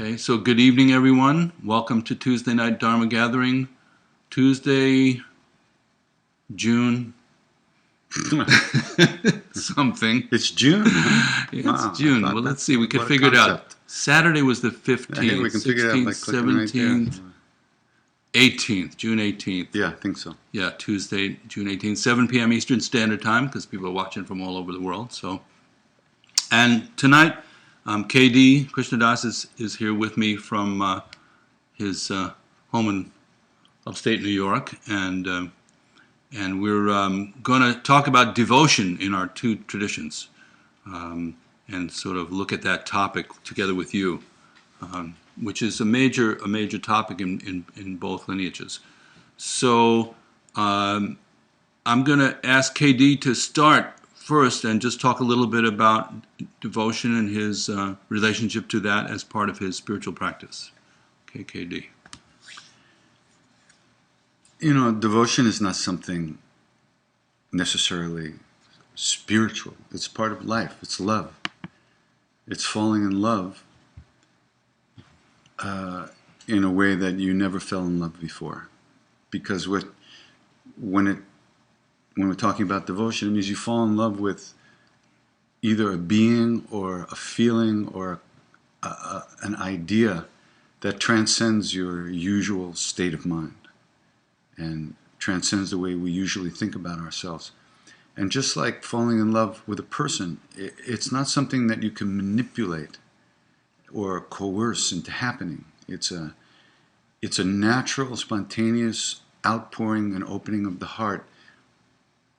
Okay, so good evening, everyone. Welcome to Tuesday Night Dharma Gathering. Tuesday, June something. It's June. It's Wow, June. Well, let's see. We could what a figure it out. concept. Saturday was the I think 15th, we can figure it out by 16th, clicking right there. 17th, 18th, June 18th. Yeah, I think so. Yeah, Tuesday, June 18th, 7 p.m. Eastern Standard Time, because people are watching from all over the world. And tonight, KD, Krishna is here with me from his home in upstate New York, and we're going to talk about devotion in our two traditions, and sort of look at that topic together with you, which is a major topic in both lineages. So I'm going to ask KD to start first and just talk a little bit about devotion and his relationship to that as part of his spiritual practice. Okay, KD. You know, devotion is not something necessarily spiritual. It's part of life. It's love. It's falling in love in a way that you never fell in love before. Because when we're talking about devotion, it means you fall in love with either a being or a feeling or an idea that transcends your usual state of mind and transcends the way we usually think about ourselves. And just like falling in love with a person, it's not something that you can manipulate or coerce into happening. It's a natural, spontaneous outpouring and opening of the heart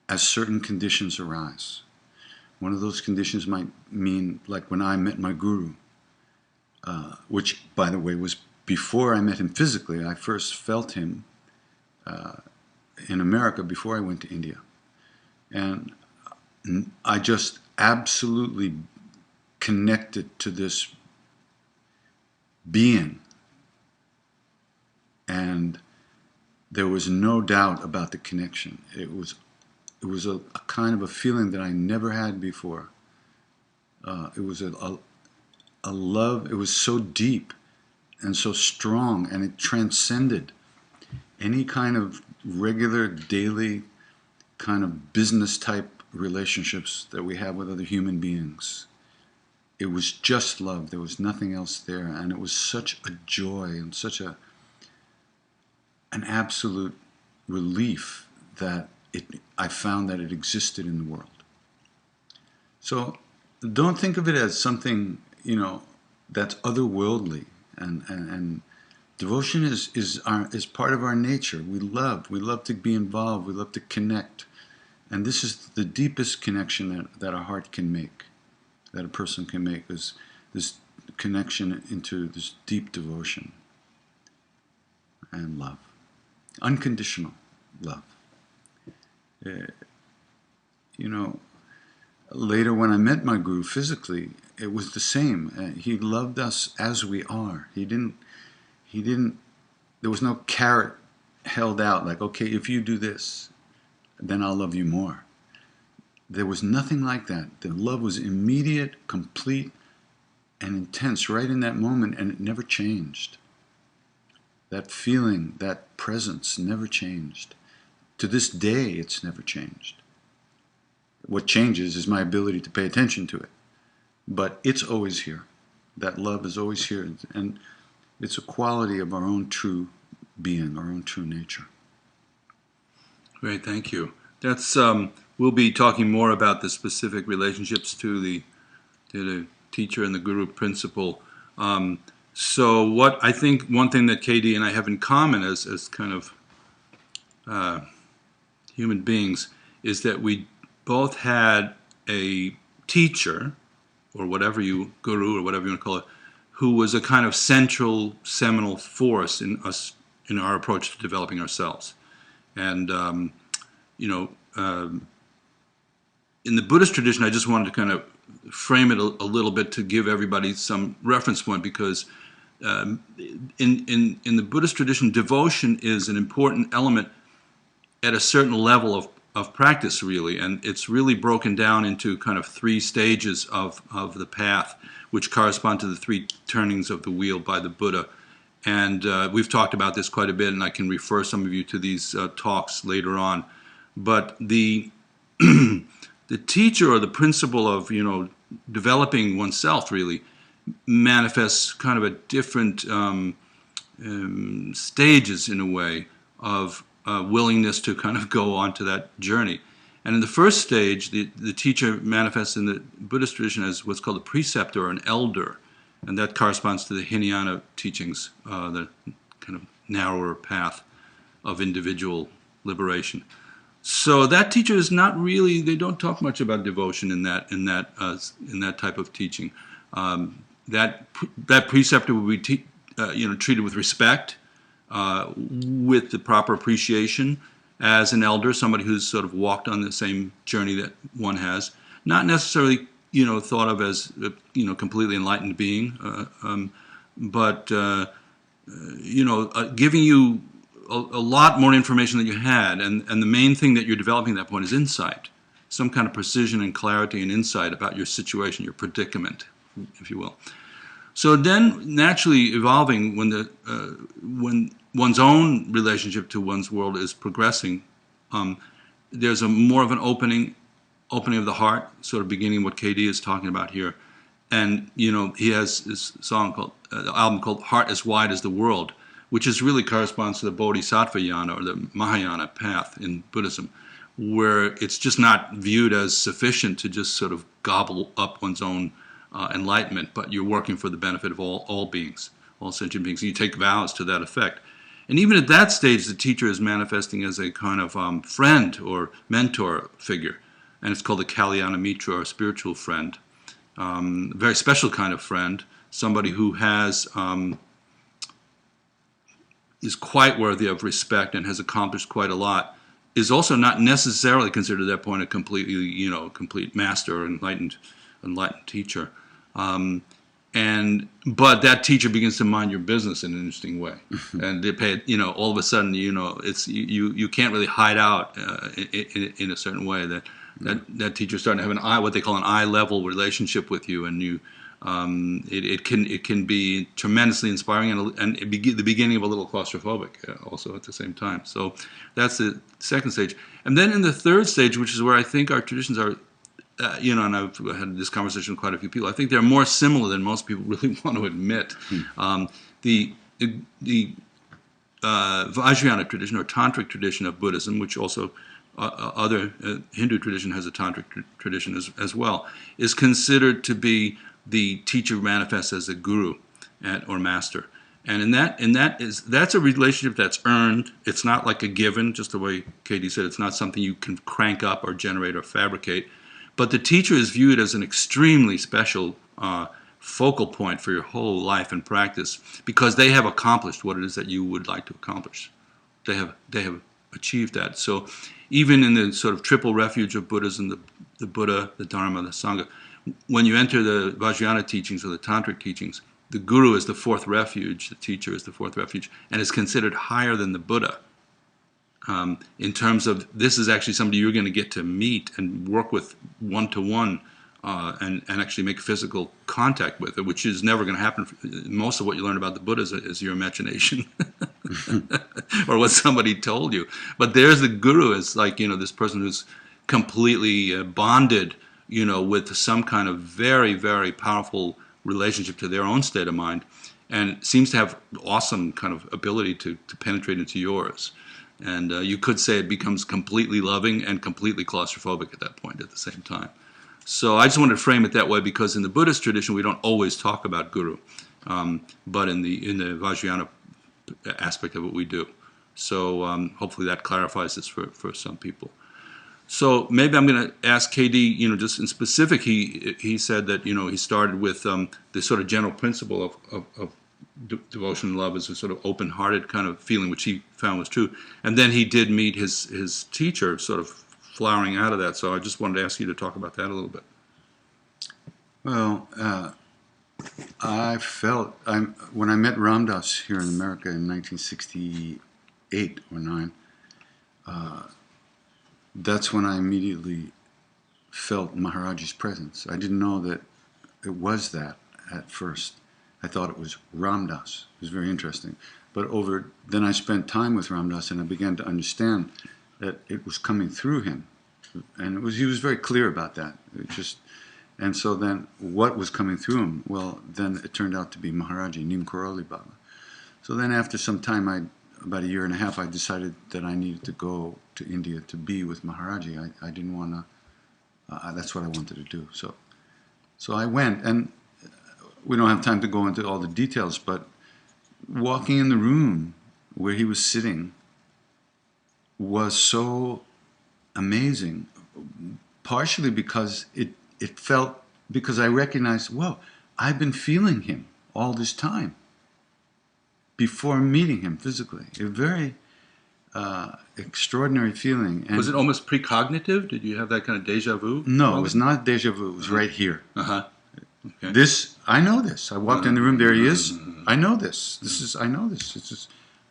as certain conditions arise. One of those conditions might mean, like when I met my guru, which, by the way, was before I met him physically. I first felt him in America before I went to India. And I just absolutely connected to this being. And there was no doubt about the connection. It was a kind of a feeling that I never had before. It was a love. It was so deep and so strong, and it transcended any kind of regular, daily, kind of business-type relationships that we have with other human beings. It was just love. There was nothing else there, and it was such a joy and such an absolute relief that I found that it existed in the world. So don't think of it as something, that's otherworldly. And devotion is part of our nature. We love to be involved. We love to connect. And this is the deepest connection that a heart can make, that a person can make, is this connection into this deep devotion and love. Unconditional love. Later when I met my guru physically, it was the same. He loved us as we are. He didn't, there was no carrot held out like, okay, if you do this, then I'll love you more. There was nothing like that. The love was immediate, complete, and intense right in that moment, and it never changed. That feeling, that presence never changed. To this day, it's never changed. What changes is my ability to pay attention to it. But it's always here. That love is always here. And it's a quality of our own true being, our own true nature. Great, thank you. That's we'll be talking more about the specific relationships to the teacher and the guru principle. So what I think one thing that KD and I have in common as kind of human beings is that we both had a teacher, or guru, or whatever you want to call it, who was a kind of central, seminal force in us, in our approach to developing ourselves. And, in the Buddhist tradition, I just wanted to kind of frame it a little bit to give everybody some reference point, because in the Buddhist tradition, devotion is an important element at a certain level practice, really, and it's really broken down into kind of three stages of the path, which correspond to the three turnings of the wheel by the Buddha. And we've talked about this quite a bit, and I can refer some of you to these talks later on. But the the teacher, or the principle of developing oneself, really manifests kind of a different stages, in a way, of willingness to kind of go on to that journey. And in the first stage, the teacher manifests in the Buddhist tradition as what's called a preceptor, or an elder, and that corresponds to the Hinayana teachings, the kind of narrower path of individual liberation. So that teacher is not really, they don't talk much about devotion in that type of teaching. That preceptor will be treated with respect, with the proper appreciation as an elder, somebody who's sort of walked on the same journey that one has, not necessarily thought of as completely enlightened being, but giving you a lot more information than you had, and the main thing that you're developing at that point is insight, some kind of precision and clarity and insight about your situation, your predicament, if you will. So then, naturally evolving, when one's own relationship to one's world is progressing, there's more of an opening of the heart, sort of beginning what KD is talking about here. And he has this album called "Heart as Wide as the World," which really corresponds to the Bodhisattvayana, or the Mahayana path in Buddhism, where it's just not viewed as sufficient to just sort of gobble up one's own enlightenment, but you're working for the benefit of all beings, all sentient beings. You take vows to that effect. And even at that stage, the teacher is manifesting as a kind of friend or mentor figure, and it's called the Kalyana Mitra, or spiritual friend. A very special kind of friend, somebody who is quite worthy of respect and has accomplished quite a lot, is also not necessarily considered at that point a completely, complete master or enlightened teacher. But that teacher begins to mind your business in an interesting way, and they pay. All of a sudden, it's you can't really hide out in a certain way. That teacher's starting to have what they call an eye level relationship with you, and you. It can be tremendously inspiring and the beginning of a little claustrophobic also at the same time. So that's the second stage, and then in the third stage, which is where I think our traditions are. And I've had this conversation with quite a few people. I think they're more similar than most people really want to admit. The Vajrayana tradition, or tantric tradition of Buddhism, which also other Hindu tradition has a tantric tradition as well, is considered to be the teacher manifests as a guru or master. And that's a relationship that's earned. It's not like a given, just the way Katie said. It's not something you can crank up or generate or fabricate. But the teacher is viewed as an extremely special focal point for your whole life and practice, because they have accomplished what it is that you would like to accomplish. They have achieved that. So even in the sort of triple refuge of Buddhism, the Buddha, the Dharma, the Sangha, when you enter the Vajrayana teachings or the Tantric teachings, the Guru is the fourth refuge, the teacher is the fourth refuge, and is considered higher than the Buddha. In terms of, this is actually somebody you're going to get to meet and work with one-to-one and actually make physical contact with, which is never going to happen. Most of what you learn about the Buddha is your imagination or what somebody told you. But there's the Guru, is like, this person who's completely bonded, with some kind of very, very powerful relationship to their own state of mind, and seems to have awesome kind of ability to penetrate into yours. And you could say it becomes completely loving and completely claustrophobic at that point at the same time. So I just wanted to frame it that way, because in the Buddhist tradition we don't always talk about Guru, but in the Vajrayana aspect of it we do. So hopefully that clarifies this for some people. So maybe I'm going to ask KD, just in specific, he said that, he started with this sort of general principle of devotion and love as a sort of open-hearted kind of feeling, which he found was true. And then he did meet his teacher, sort of flowering out of that. So I just wanted to ask you to talk about that a little bit. Well, I felt, when I met Ram Dass here in America in 1968 or 9, that's when I immediately felt Maharaji's presence. I didn't know that it was that at first. I thought it was Ram Dass. It was very interesting. But then I spent time with Ram Dass, and I began to understand that it was coming through him. And he was very clear about that. And so then what was coming through him? Well, then it turned out to be Maharaji, Neem Karoli Baba. So then after some time, about a year and a half, I decided that I needed to go to India to be with Maharaji. I didn't want to, that's what I wanted to do. So I went, and we don't have time to go into all the details, but walking in the room where he was sitting was so amazing, partially because because I recognized, whoa, I've been feeling him all this time before meeting him physically. A very extraordinary feeling. And was it almost precognitive? Did you have that kind of deja vu? No, it was not deja vu. It was right here. Uh-huh. Okay. I know this. I walked in the room. There he is. I know this. I know this.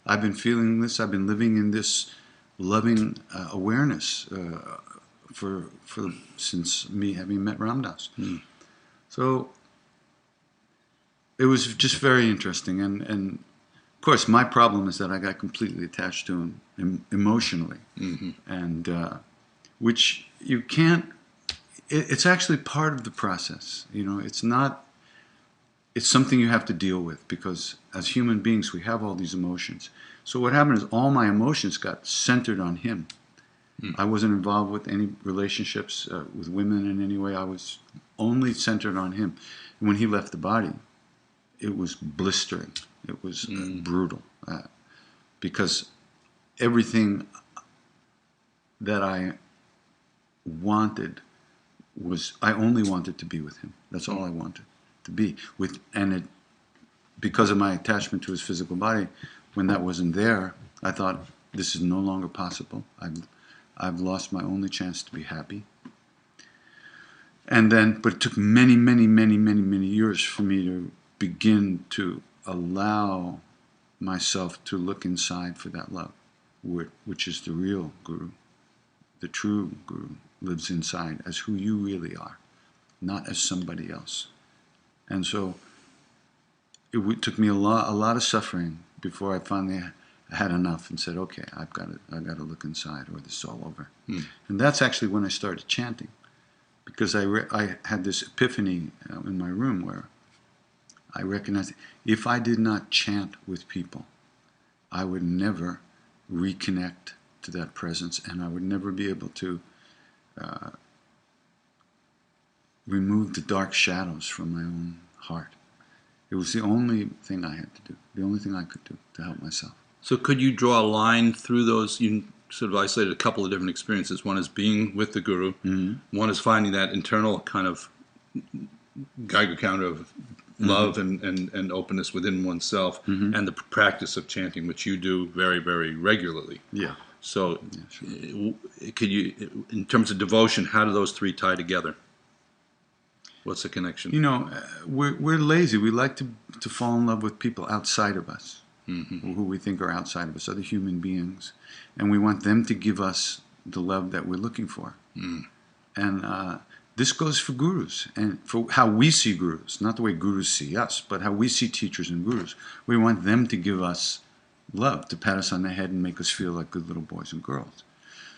I've been feeling this. I've been living in this loving awareness since me having met Ram Dass. So it was just very interesting. And of course, my problem is that I got completely attached to him emotionally, and which you can't. It's actually part of the process. It's not. It's something you have to deal with, because as human beings we have all these emotions. So what happened is all my emotions got centered on him. I wasn't involved with any relationships with women in any way. I was only centered on him. And when he left the body, it was blistering. It was brutal, because everything that I wanted I only wanted to be with him. That's all I wanted to be with. And because of my attachment to his physical body, when that wasn't there, I thought, this is no longer possible. I've lost my only chance to be happy. But it took many, many, many, many, many years for me to begin to allow myself to look inside for that love, which is the real Guru. The true Guru lives inside as who you really are, not as somebody else. And so it took me a lot of suffering before I finally had enough and said, okay, I've got to look inside, or this is all over. And that's actually when I started chanting, because I had this epiphany in my room where I recognized if I did not chant with people, I would never reconnect to that presence, and I would never be able to remove the dark shadows from my own heart. It was the only thing I had to do, the only thing I could do to help myself. So could you draw a line through those? You sort of isolated a couple of different experiences. One is being with the Guru. One is finding that internal kind of Geiger counter of love and openness within oneself, and the practice of chanting, which you do very, very regularly. Yeah. So could you, in terms of devotion, how do those three tie together? What's the connection? We're lazy. We like to fall in love with people outside of us, who we think are outside of us, other human beings. And we want them to give us the love that we're looking for. And this goes for gurus, and for how we see gurus, not the way gurus see us, but how we see teachers and gurus. We want them to give us love, to pat us on the head and make us feel like good little boys and girls.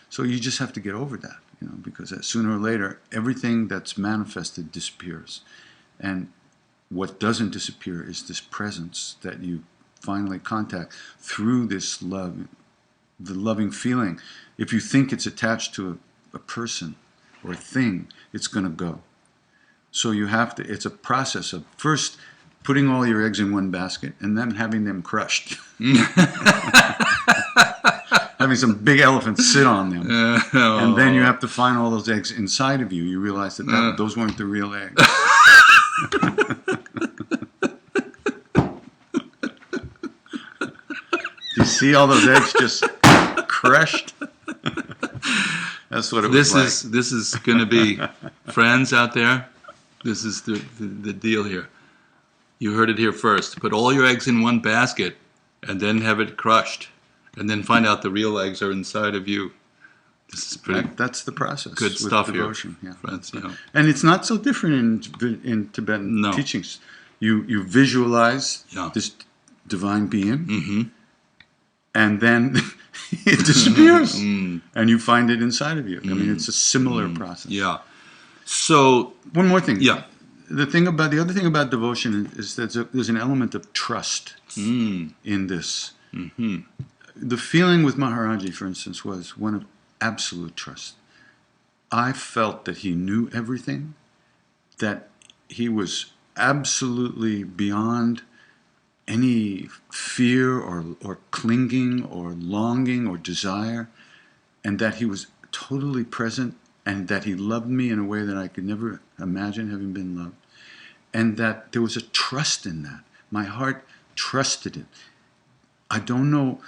So you just have to get over that, because sooner or later, everything that's manifested disappears. And what doesn't disappear is this presence that you finally contact through this love, the loving feeling. If you think it's attached to a person or a thing, it's going to go. So you have to, it's a process of first putting all your eggs in one basket and then having them crushed. Having some big elephants sit on them. And then you have to find all those eggs inside of you. You realize that those weren't the real eggs. You see all those eggs just crushed? That's what it was like. This is going to be, friends out there, this is the deal here. You heard it here first. Put all your eggs in one basket and then have it crushed. And then find out the real eggs are inside of you. This is pretty That's the process. good with stuff devotion. here, Yeah. friends. You know. And it's not so different in Tibetan No. teachings. You visualize Yeah. this divine being, Mm-hmm. and then it disappears, and you find it inside of you. I mean, it's a similar process. Yeah. So One more thing. yeah. The other thing about devotion is that there's an element of trust in this. Mm-hmm. The feeling with Maharaji, for instance, was one of absolute trust. I felt that he knew everything, that he was absolutely beyond any fear or clinging or longing or desire, and that he was totally present, and that he loved me in a way that I could never imagine having been loved, and that there was a trust in that. My heart trusted it. I don't know.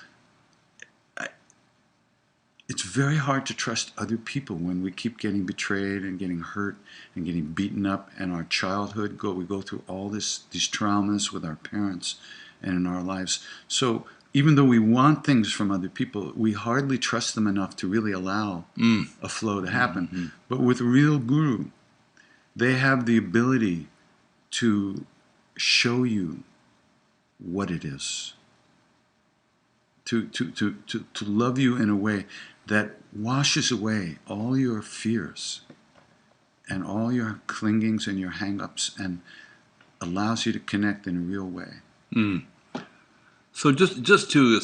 It's very hard to trust other people when we keep getting betrayed and getting hurt and getting beaten up, and our childhood we go through all these traumas with our parents and in our lives. So even though we want things from other people, we hardly trust them enough to really allow a flow to happen. Mm-hmm. But with a real guru, they have the ability to show you what it is. To love you in a way that washes away all your fears and all your clingings and your hang-ups and allows you to connect in a real way. Mm. So just to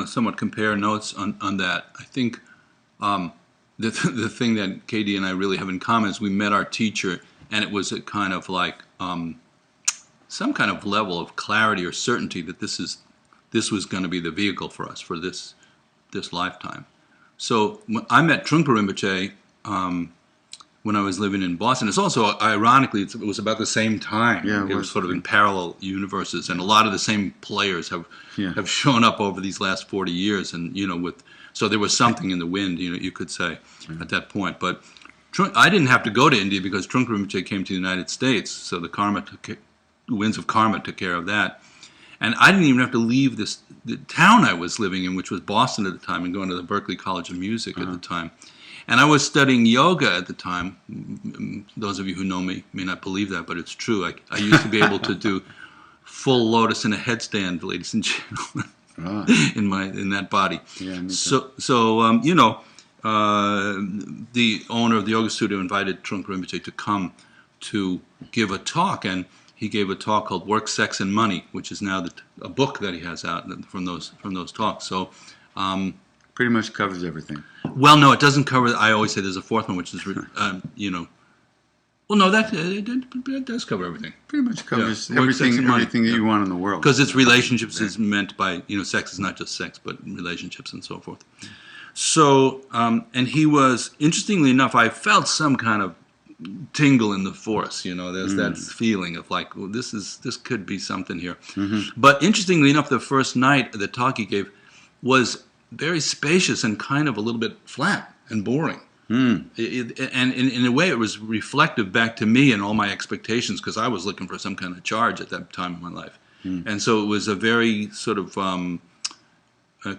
somewhat compare notes on that, I think the thing that Katie and I really have in common is we met our teacher, and it was a kind of like some kind of level of clarity or certainty that this was going to be the vehicle for us for this lifetime. So when I met Trungpa Rinpoche when I was living in Boston. It's also, ironically, it was about the same time. Yeah, it was sort of in parallel universes, and a lot of the same players have shown up over these last 40 years. And so there was something in the wind, you could say, at that point. But I didn't have to go to India because Trungpa Rinpoche came to the United States, so the winds of karma took care of that. And I didn't even have to leave the town I was living in, which was Boston at the time, and going to the Berklee College of Music at the time. And I was studying yoga at the time. Those of you who know me may not believe that, but it's true. I used to be able to do full lotus in a headstand, ladies and gentlemen, in that body. Yeah, me too. So the owner of the yoga studio invited Trungpa Rinpoche to come to give a talk, and he gave a talk called Work, Sex, and Money, which is now a book that he has out from those talks. So pretty much covers everything. Well, no, it doesn't cover. I always say there's a fourth one, which is Well, no, that does cover everything. Pretty much covers Work, sex, and money. everything that you want in the world. Because it's relationships is meant by sex is not just sex, but relationships and so forth. So and he was, interestingly enough, I felt some kind of tingle in the force, there's that feeling of like, well, this could be something here. Mm-hmm. But interestingly enough, the first night the talk he gave was very spacious and kind of a little bit flat and boring. And in a way it was reflective back to me and all my expectations, because I was looking for some kind of charge at that time in my life. And so it was a very sort of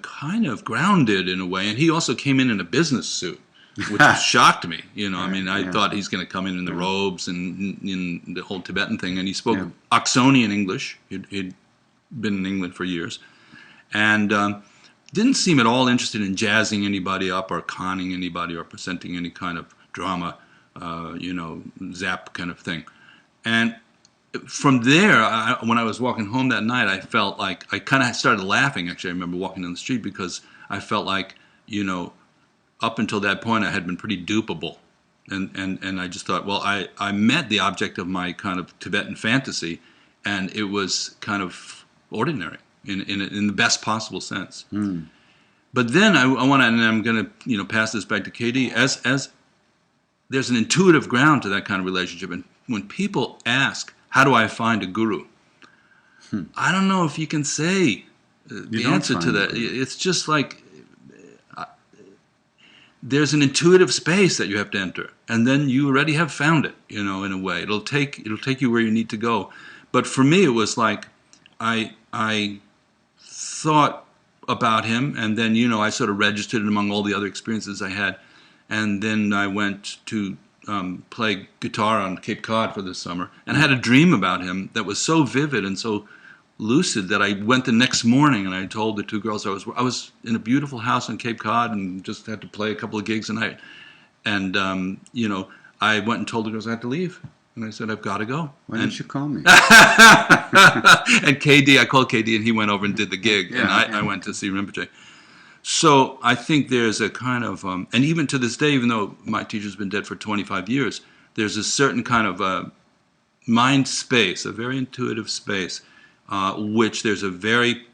kind of grounded in a way. And he also came in a business suit, which shocked me. I thought he's going to come in the robes and in the whole Tibetan thing. And he spoke Oxonian English. He'd been in England for years. And didn't seem at all interested in jazzing anybody up or conning anybody or presenting any kind of drama, zap kind of thing. And from there, when I was walking home that night, I felt like I kind of started laughing. Actually, I remember walking down the street because I felt like, up until that point, I had been pretty dupable. And I just thought, well, I met the object of my kind of Tibetan fantasy, and it was kind of ordinary in the best possible sense. But then I want to, and I'm going to pass this back to KD, as there's an intuitive ground to that kind of relationship. And when people ask, how do I find a guru? I don't know if you can say the answer to that. It's just like there's an intuitive space that you have to enter, and then you already have found it. In a way, it'll take you where you need to go. But for me, it was like I thought about him, and then I sort of registered it among all the other experiences I had. and then I went to play guitar on Cape Cod for the summer, and I had a dream about him that was so vivid and so lucid that I went the next morning and I told the two girls I was in a beautiful house on Cape Cod and just had to play a couple of gigs a night, and I went and told the girls I had to leave, and I said I've got to go. Why didn't you call me? And I called KD, and he went over and did the gig, and I went to see Rinpoche. So I think there's a kind of, and even to this day, even though my teacher's been dead for 25 years, there's a certain kind of mind space, a very intuitive space, which there's a very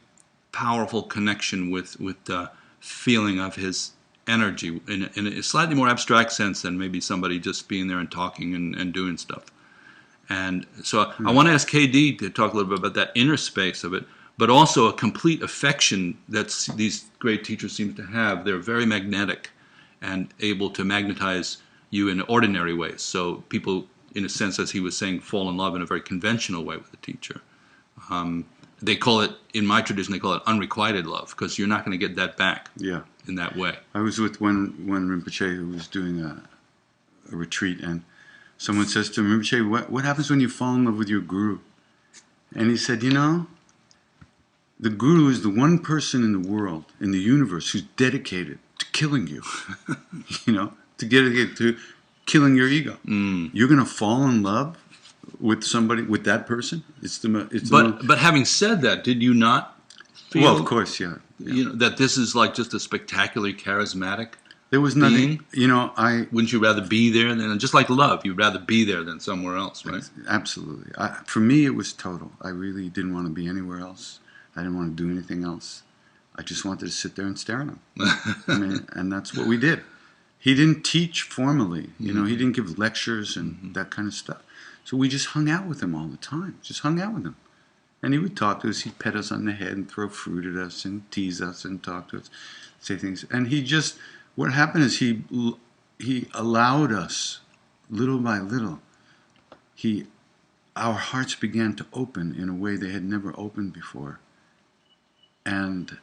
powerful connection with the feeling of his energy in a slightly more abstract sense than maybe somebody just being there and talking and doing stuff. And so I want to ask KD to talk a little bit about that inner space of it, but also a complete affection that these great teachers seem to have. They're very magnetic and able to magnetize you in ordinary ways. So people, in a sense, as he was saying, fall in love in a very conventional way with the teacher. They call it, in my tradition, they call it unrequited love, because you're not going to get that back in that way. I was with one Rinpoche who was doing a retreat, and someone says to him, Rinpoche, what happens when you fall in love with your guru? And he said, the guru is the one person in the world, in the universe, who's dedicated to killing you, to killing your ego. You're going to fall in love with somebody, with that person? But having said that, did you not feel... Well, of course, yeah. That this is like just a spectacularly charismatic There was nothing, Wouldn't you rather be there than... Just like love, you'd rather be there than somewhere else, right? Absolutely. For me, it was total. I really didn't want to be anywhere else. I didn't want to do anything else. I just wanted to sit there and stare at him. And that's what we did. He didn't teach formally. He didn't give lectures and that kind of stuff. So we just hung out with him all the time. Just hung out with him. And he would talk to us. He'd pet us on the head and throw fruit at us and tease us and talk to us, say things. And what happened is he allowed us, little by little, our hearts began to open in a way they had never opened before. And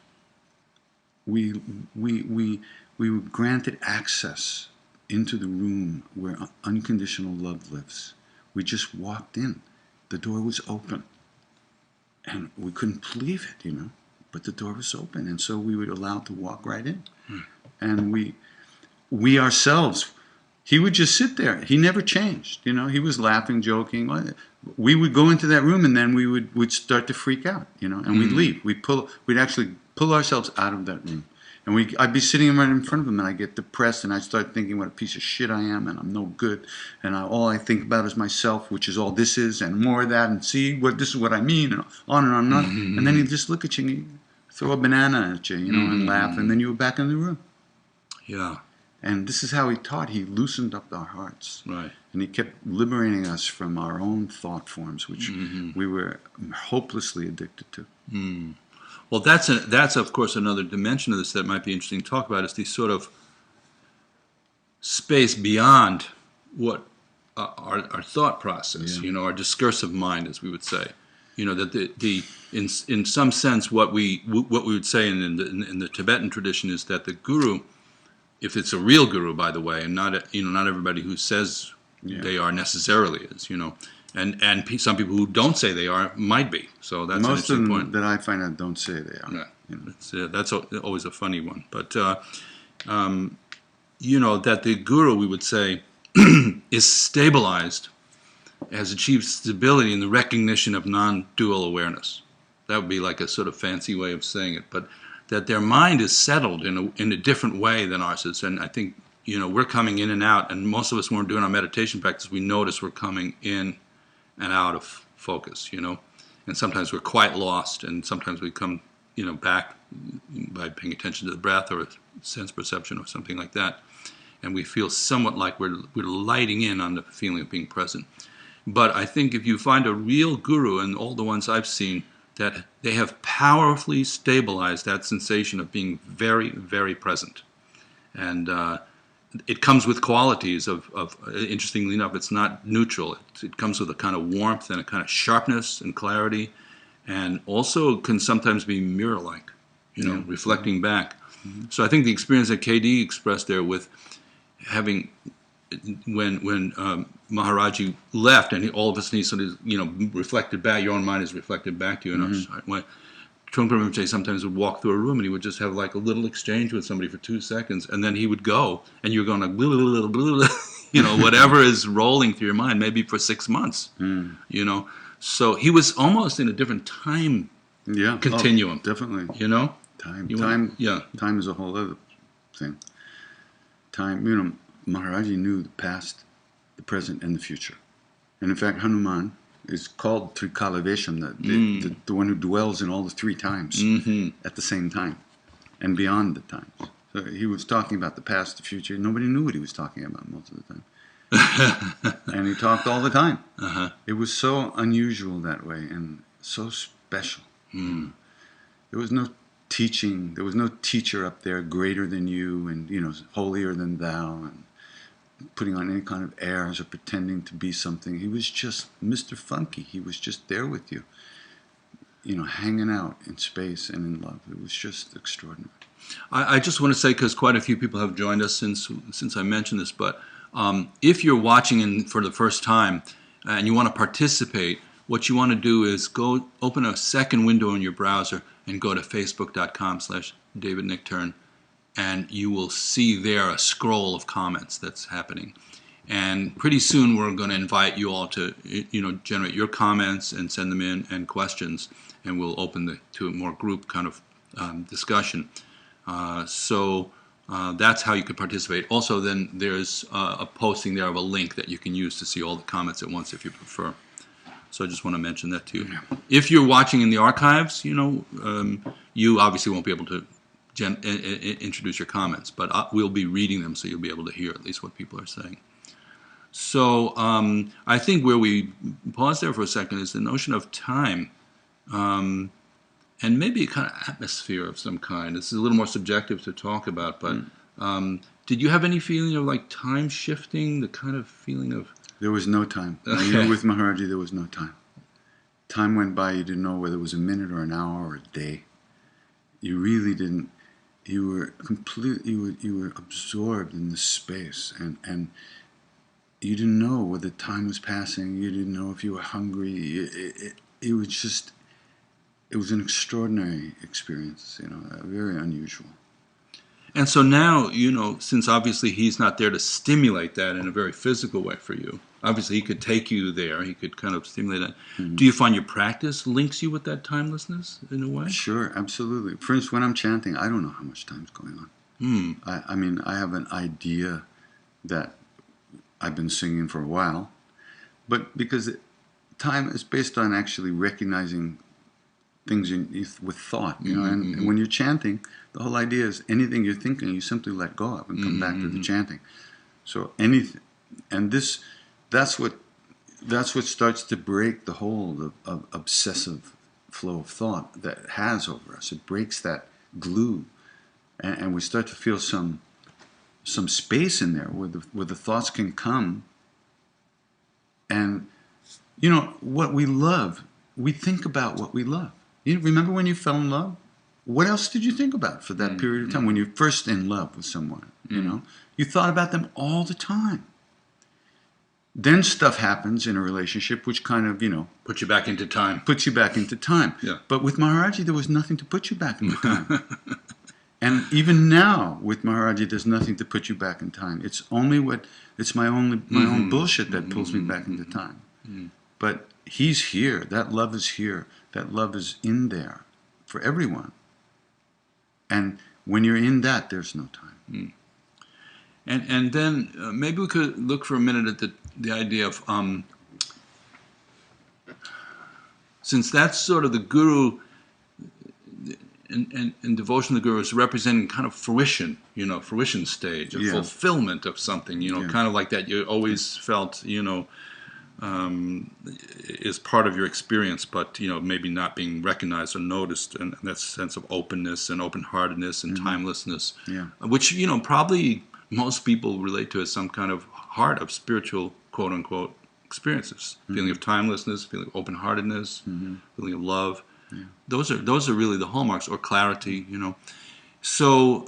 we were granted access into the room where unconditional love lives. We just walked in. The door was open. And we couldn't believe it, but the door was open. And so we were allowed to walk right in. And we ourselves, he would just sit there. He never changed, He was laughing, joking. We would go into that room, and then we'd start to freak out, and we'd leave. We'd actually pull ourselves out of that room. And I'd be sitting right in front of him, and I'd get depressed, and I'd start thinking what a piece of shit I am, and I'm no good, and all I think about is myself, which is all this is, and more of that, and this is what I mean, and on and on and on. And then he'd just look at you, and he'd throw a banana at you, and laugh, and then you were back in the room. Yeah. And this is how he taught. He loosened up our hearts. Right. And he kept liberating us from our own thought forms, which we were hopelessly addicted to. Well, that's of course another dimension of this that might be interesting to talk about, is the sort of space beyond what our thought process, our discursive mind, as we would say. That in some sense what we would say in the Tibetan tradition is that the guru, if it's a real guru, by the way, and not everybody who says they are necessarily is, and some people who don't say they are might be. So that's most an interesting of them point. that I find out don't say they are. Yeah, that's always a funny one. But that the guru, we would say, is stabilized, has achieved stability in the recognition of non-dual awareness. That would be like a sort of fancy way of saying it, but that their mind is settled in a different way than ours is. And I think, we're coming in and out, and most of us, when we're doing our meditation practice, we notice we're coming in and out of focus, and sometimes we're quite lost, and sometimes we come, back by paying attention to the breath or sense perception or something like that, and we feel somewhat like we're lighting in on the feeling of being present. But I think if you find a real guru, and all the ones I've seen, that they have powerfully stabilized that sensation of being very, very present. And it comes with qualities of interestingly enough, it's not neutral. It comes with a kind of warmth and a kind of sharpness and clarity, and also can sometimes be mirror-like, reflecting back. So I think the experience that KD expressed there with having when Maharaji left, and all of a sudden he sort of reflected back. Your own mind is reflected back to you. And when Trungpa Rinpoche sometimes would walk through a room and he would just have like a little exchange with somebody for 2 seconds, and then he would go, and you're going like blah, blah, blah, blah, whatever is rolling through your mind, maybe for 6 months, So he was almost in a different time continuum. Oh, definitely. Time is a whole other thing. Time, Maharaji knew the past, the present, and the future. And in fact, Hanuman is called Trikalavesham, the one who dwells in all the 3 times at the same time and beyond the times. So he was talking about the past, the future. Nobody knew what he was talking about most of the time. And he talked all the time. It was so unusual that way and so special. There was no teaching. There was no teacher up there greater than you and, holier than thou and putting on any kind of airs or pretending to be something. He was just Mr. Funky. He was just there with you, hanging out in space and in love. It was just extraordinary. I just want to say, because quite a few people have joined us since I mentioned this, but if you're watching for the first time and you want to participate, what you want to do is go open a second window in your browser and go to facebook.com/David Nichtern, and you will see there a scroll of comments that's happening. And pretty soon we're going to invite you all to generate your comments and send them in and questions, and we'll open to a more group kind of discussion. So that's how you could participate. Also, then there's a posting there of a link that you can use to see all the comments at once if you prefer. So I just want to mention that to you. If you're watching in the archives, you obviously won't be able to introduce your comments, but we'll be reading them, so you'll be able to hear at least what people are saying. So I think where we pause there for a second is the notion of time. And maybe a kind of atmosphere of some kind. This is a little more subjective to talk about, but did you have any feeling of like time shifting, the kind of feeling of... There was no time. When you were with Maharaji, there was no time. Time went by, you didn't know whether it was a minute or an hour or a day. You really didn't. You were completely, you were absorbed in the space, and you didn't know whether time was passing. You didn't know if you were hungry. It was just... It was an extraordinary experience, very unusual. And so now, since obviously he's not there to stimulate that in a very physical way for you, obviously he could take you there, he could kind of stimulate that. Do you find your practice links you with that timelessness in a way? Sure, absolutely. For instance, when I'm chanting, I don't know how much time's going on. I mean, I have an idea that I've been singing for a while, but because time is based on actually recognizing things with thought, and when you're chanting, the whole idea is anything you're thinking, you simply let go of and come back to the chanting. So anything, and that's what starts to break the hold of obsessive flow of thought that it has over us. It breaks that glue, and we start to feel some space in there where the thoughts can come. And what we love, we think about what we love. You remember when you fell in love? What else did you think about for that period of time when you're first in love with someone? You thought about them all the time. Then stuff happens in a relationship which kind of, Put you back into time. Puts you back into time. Yeah. But with Maharaji, there was nothing to put you back into time. And even now, with Maharaji, there's nothing to put you back in time. It's only my own bullshit that pulls me back into time. But he's here. That love is here. That love is in there for everyone. And when you're in that, there's no time. And then maybe we could look for a minute at the idea of, since that's sort of the guru, and devotion to the guru is representing kind of fruition, fruition stage, a fulfillment of something, kind of like that you always felt, is part of your experience, but maybe not being recognized or noticed, and that sense of openness and open-heartedness and timelessness, which probably most people relate to as some kind of heart of spiritual quote-unquote experiences, feeling of timelessness, feeling of open-heartedness, feeling of love. Those are really the hallmarks, or clarity, So,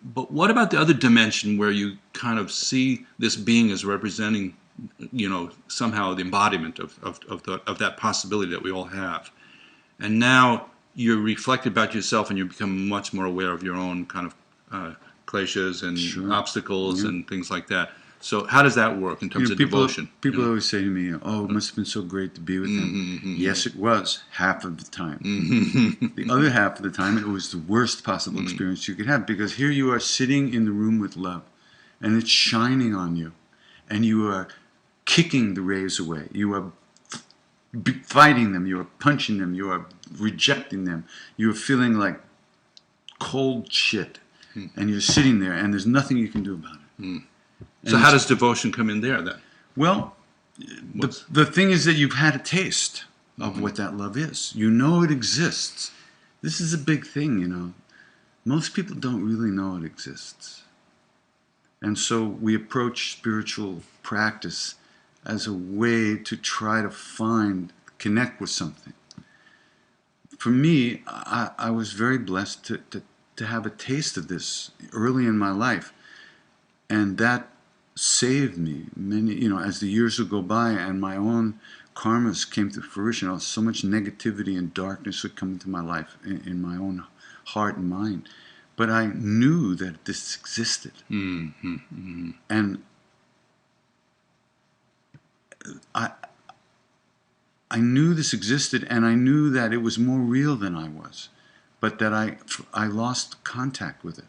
but what about the other dimension where you kind of see this being as representing, somehow the embodiment of that possibility that we all have, and now you're reflecting about yourself and you become much more aware of your own kind of kleshas and Sure. obstacles Yeah. and things like that. So how does that work in terms of devotion? People always say to me, "Oh, it must have been so great to be with him." Yes, it was, half of the time. The other half of the time, it was the worst possible experience you could have, because here you are sitting in the room with love, and it's shining on you, and you are kicking the rays away. You are fighting them. You are punching them. You are rejecting them. You are feeling like cold shit, and you're sitting there, and there's nothing you can do about it. So how does devotion come in there then? Well, the thing is that you've had a taste of what that love is. You know it exists. This is a big thing, Most people don't really know it exists. And so we approach spiritual practice as a way to try to connect with something. For me, I was very blessed to have a taste of this early in my life. And that saved me as the years would go by and my own karmas came to fruition. So much negativity and darkness would come into my life, in my own heart and mind. But I knew that this existed. And I knew this existed, and I knew that it was more real than I was, but that I lost contact with it.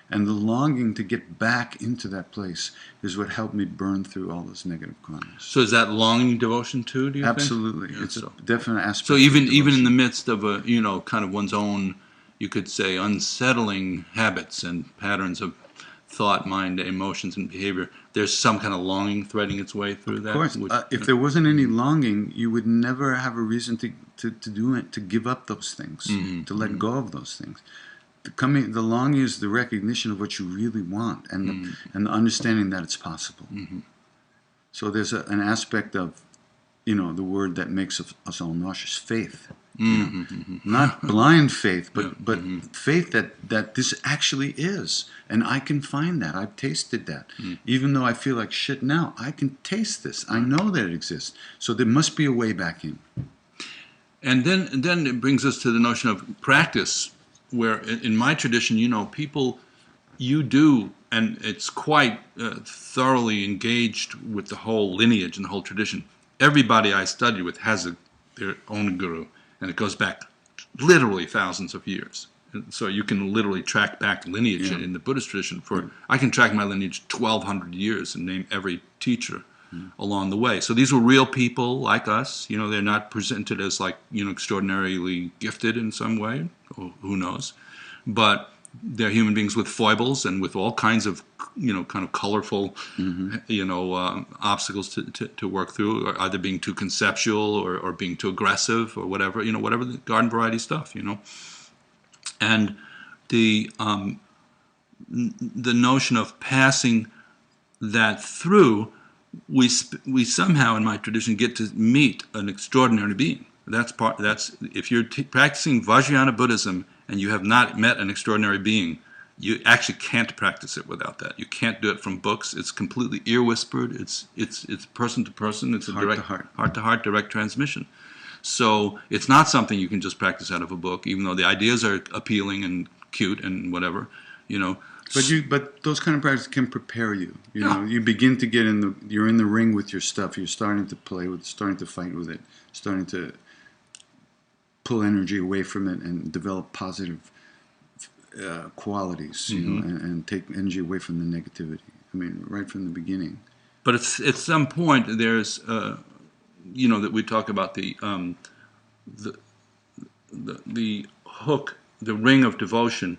And the longing to get back into that place is what helped me burn through all those negative karmas. So is that longing devotion too, do you Absolutely. think? It's a definite aspect. So even in the midst of a, kind of one's own, you could say, unsettling habits and patterns of thought, mind, emotions, and behavior, there's some kind of longing threading its way through that? Of course. If there wasn't any longing, you would never have a reason to do it, to give up those things, to let go of those things. The longing is the recognition of what you really want, and the understanding that it's possible. So there's an aspect of, the word that makes us all nauseous, faith. Not blind faith, but faith that this actually is, and I can find that. I've tasted that. Even though I feel like shit now, I can taste this. I know that it exists. So there must be a way back in. And then it brings us to the notion of practice, where in my tradition, people, you do, and it's quite thoroughly engaged with the whole lineage and the whole tradition. Everybody I studied with has their own guru, and it goes back literally thousands of years. And so you can literally track back lineage in the Buddhist tradition. I can track my lineage 1,200 years and name every teacher along the way. So these were real people like us. They're not presented as extraordinarily gifted in some way, or who knows, but they're human beings with foibles and with all kinds of kind of colorful obstacles to work through, or either being too conceptual or being too aggressive or whatever the garden variety stuff. And the notion of passing that through, we somehow in my tradition get to meet an extraordinary being. That's if you're practicing Vajrayana Buddhism and you have not met an extraordinary being, you actually can't practice it without that. You can't do it from books. It's completely ear whispered. It's person to person. It's a heart to heart direct transmission. So it's not something you can just practice out of a book, even though the ideas are appealing and cute and whatever, But those kind of practices can prepare you. You begin to get you're in the ring with your stuff. You're starting to play with, starting to fight with it, starting to pull energy away from it and develop positive qualities, and take energy away from the negativity. I mean, right from the beginning. But at some point there's, that we talk about the hook, the ring of devotion,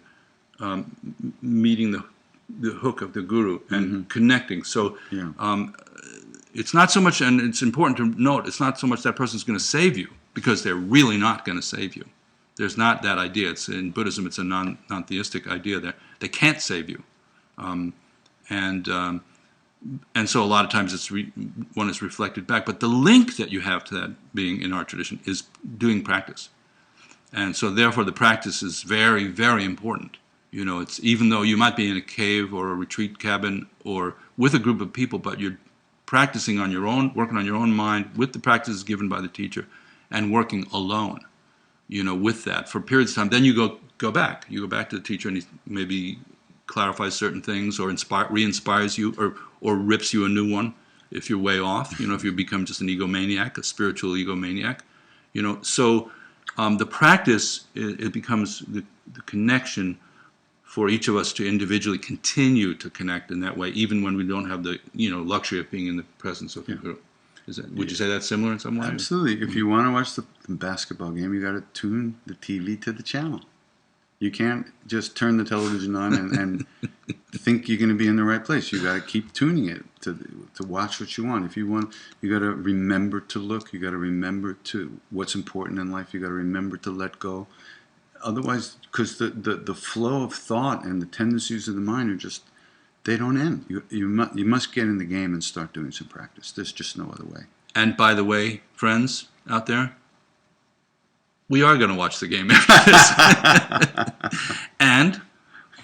meeting the hook of the guru and connecting. So it's not so much, and it's important to note, it's not so much that person's going to save you, because they're really not going to save you. There's not that idea. In Buddhism, it's a non-theistic idea there. They can't save you. And so a lot of times one is reflected back. But the link that you have to that being in our tradition is doing practice. And so therefore the practice is very, very important. It's even though you might be in a cave or a retreat cabin or with a group of people, but you're practicing on your own, working on your own mind with the practices given by the teacher, and working alone, with that for periods of time. Then you go back. You go back to the teacher, and he maybe clarifies certain things or re-inspires you or rips you a new one if you're way off. If you become just an egomaniac, a spiritual egomaniac. So the practice, it becomes the connection for each of us to individually continue to connect in that way, even when we don't have the luxury of being in the presence of the group. Would you say that's similar in some way? Absolutely. If you want to watch the basketball game, you got to tune the TV to the channel. You can't just turn the television on and think you're going to be in the right place. You got to keep tuning it to watch what you want. If you want, you got to remember to look. You got to remember to what's important in life. You got to remember to let go. Otherwise, because the flow of thought and the tendencies of the mind are just, they don't end. You must get in the game and start doing some practice. There's just no other way. And by the way, friends out there, we are going to watch the game after this. And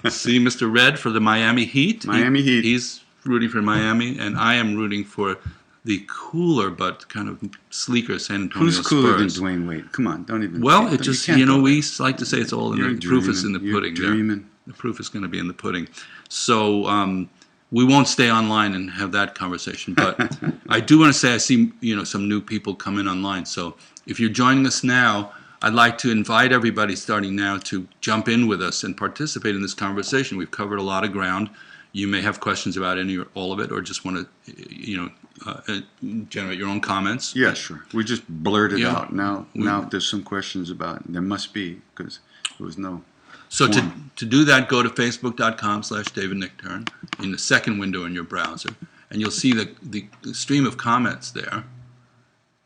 see Mr. Red for the Miami Heat. Heat. He's rooting for Miami, and I am rooting for the cooler but kind of sleeker San Antonio Spurs. Who's cooler than Dwayne Wade? Come on, don't even. Well, it just, we like to say it's all in the proof is in the pudding. Dreaming. The proof is going to be in the pudding. So we won't stay online and have that conversation. But I do want to say I see some new people come in online. So if you're joining us now, I'd like to invite everybody starting now to jump in with us and participate in this conversation. We've covered a lot of ground. You may have questions about any or all of it, or just want to, generate your own comments. Yeah, sure. We just blurted out. Now there's some questions about it. There must be, because there was no. So to do that, go to facebook.com/David Nichtern in the second window in your browser, and you'll see the stream of comments there.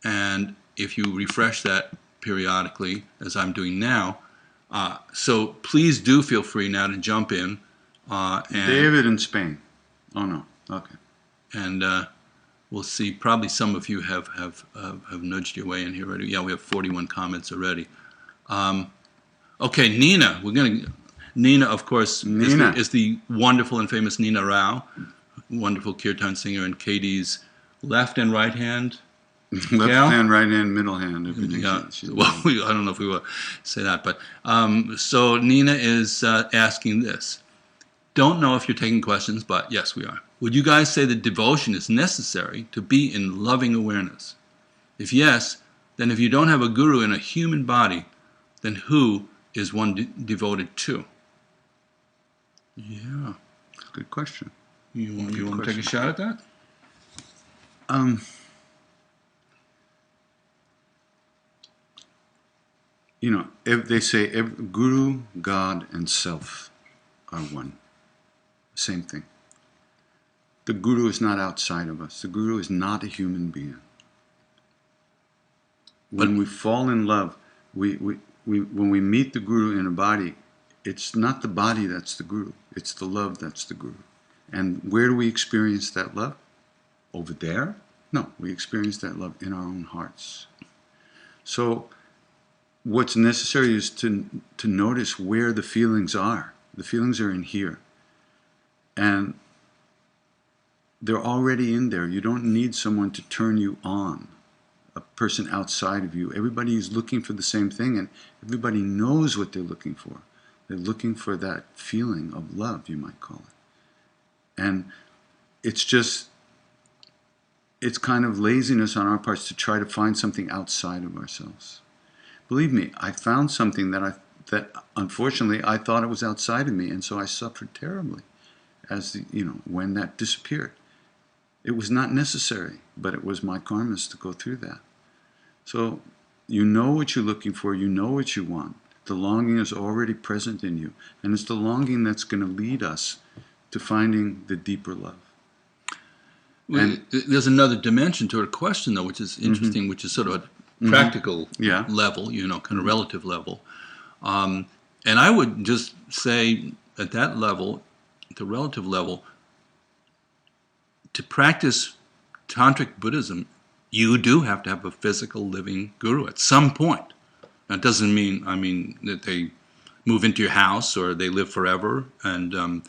And if you refresh that periodically, as I'm doing now, so please do feel free now to jump in. And David in Spain. Oh no. Okay. And we'll see. Probably some of you have nudged your way in here already. Yeah, we have 41 comments already. Okay, Nina. Nina, of course, is the wonderful and famous Nina Rao, wonderful kirtan singer, and Katie's left and right hand. Left hand, right hand, middle hand. Everything. Yeah. Well, I don't know if we will say that, but so Nina is asking this. Don't know if you're taking questions, but yes, we are. Would you guys say that devotion is necessary to be in loving awareness? If yes, then if you don't have a guru in a human body, then who is one devoted to? Yeah. Good question. You want to take a shot at that? If they say guru, God, and self are one. Same thing. The guru is not outside of us. The guru is not a human being. When we fall in love, when we meet the guru in a body, it's not the body that's the guru. It's the love that's the guru. And where do we experience that love? Over there? No, we experience that love in our own hearts. So what's necessary is to notice where the feelings are. The feelings are in here. And they're already in there. You don't need someone to turn you on, a person outside of you. Everybody is looking for the same thing, and everybody knows what they're looking for. They're looking for that feeling of love, you might call it. And it's kind of laziness on our parts to try to find something outside of ourselves. Believe me, I found something that unfortunately I thought it was outside of me, and so I suffered terribly when that disappeared. It was not necessary, but it was my karmas to go through that. So you know what you're looking for, you know what you want. The longing is already present in you, and it's the longing that's going to lead us to finding the deeper love. And there's another dimension to her question, though, which is interesting, which is sort of a practical level, kind of relative level. And I would just say at that level, the relative level, to practice tantric Buddhism, you do have to have a physical living guru at some point. That doesn't mean, that they move into your house or they live forever. And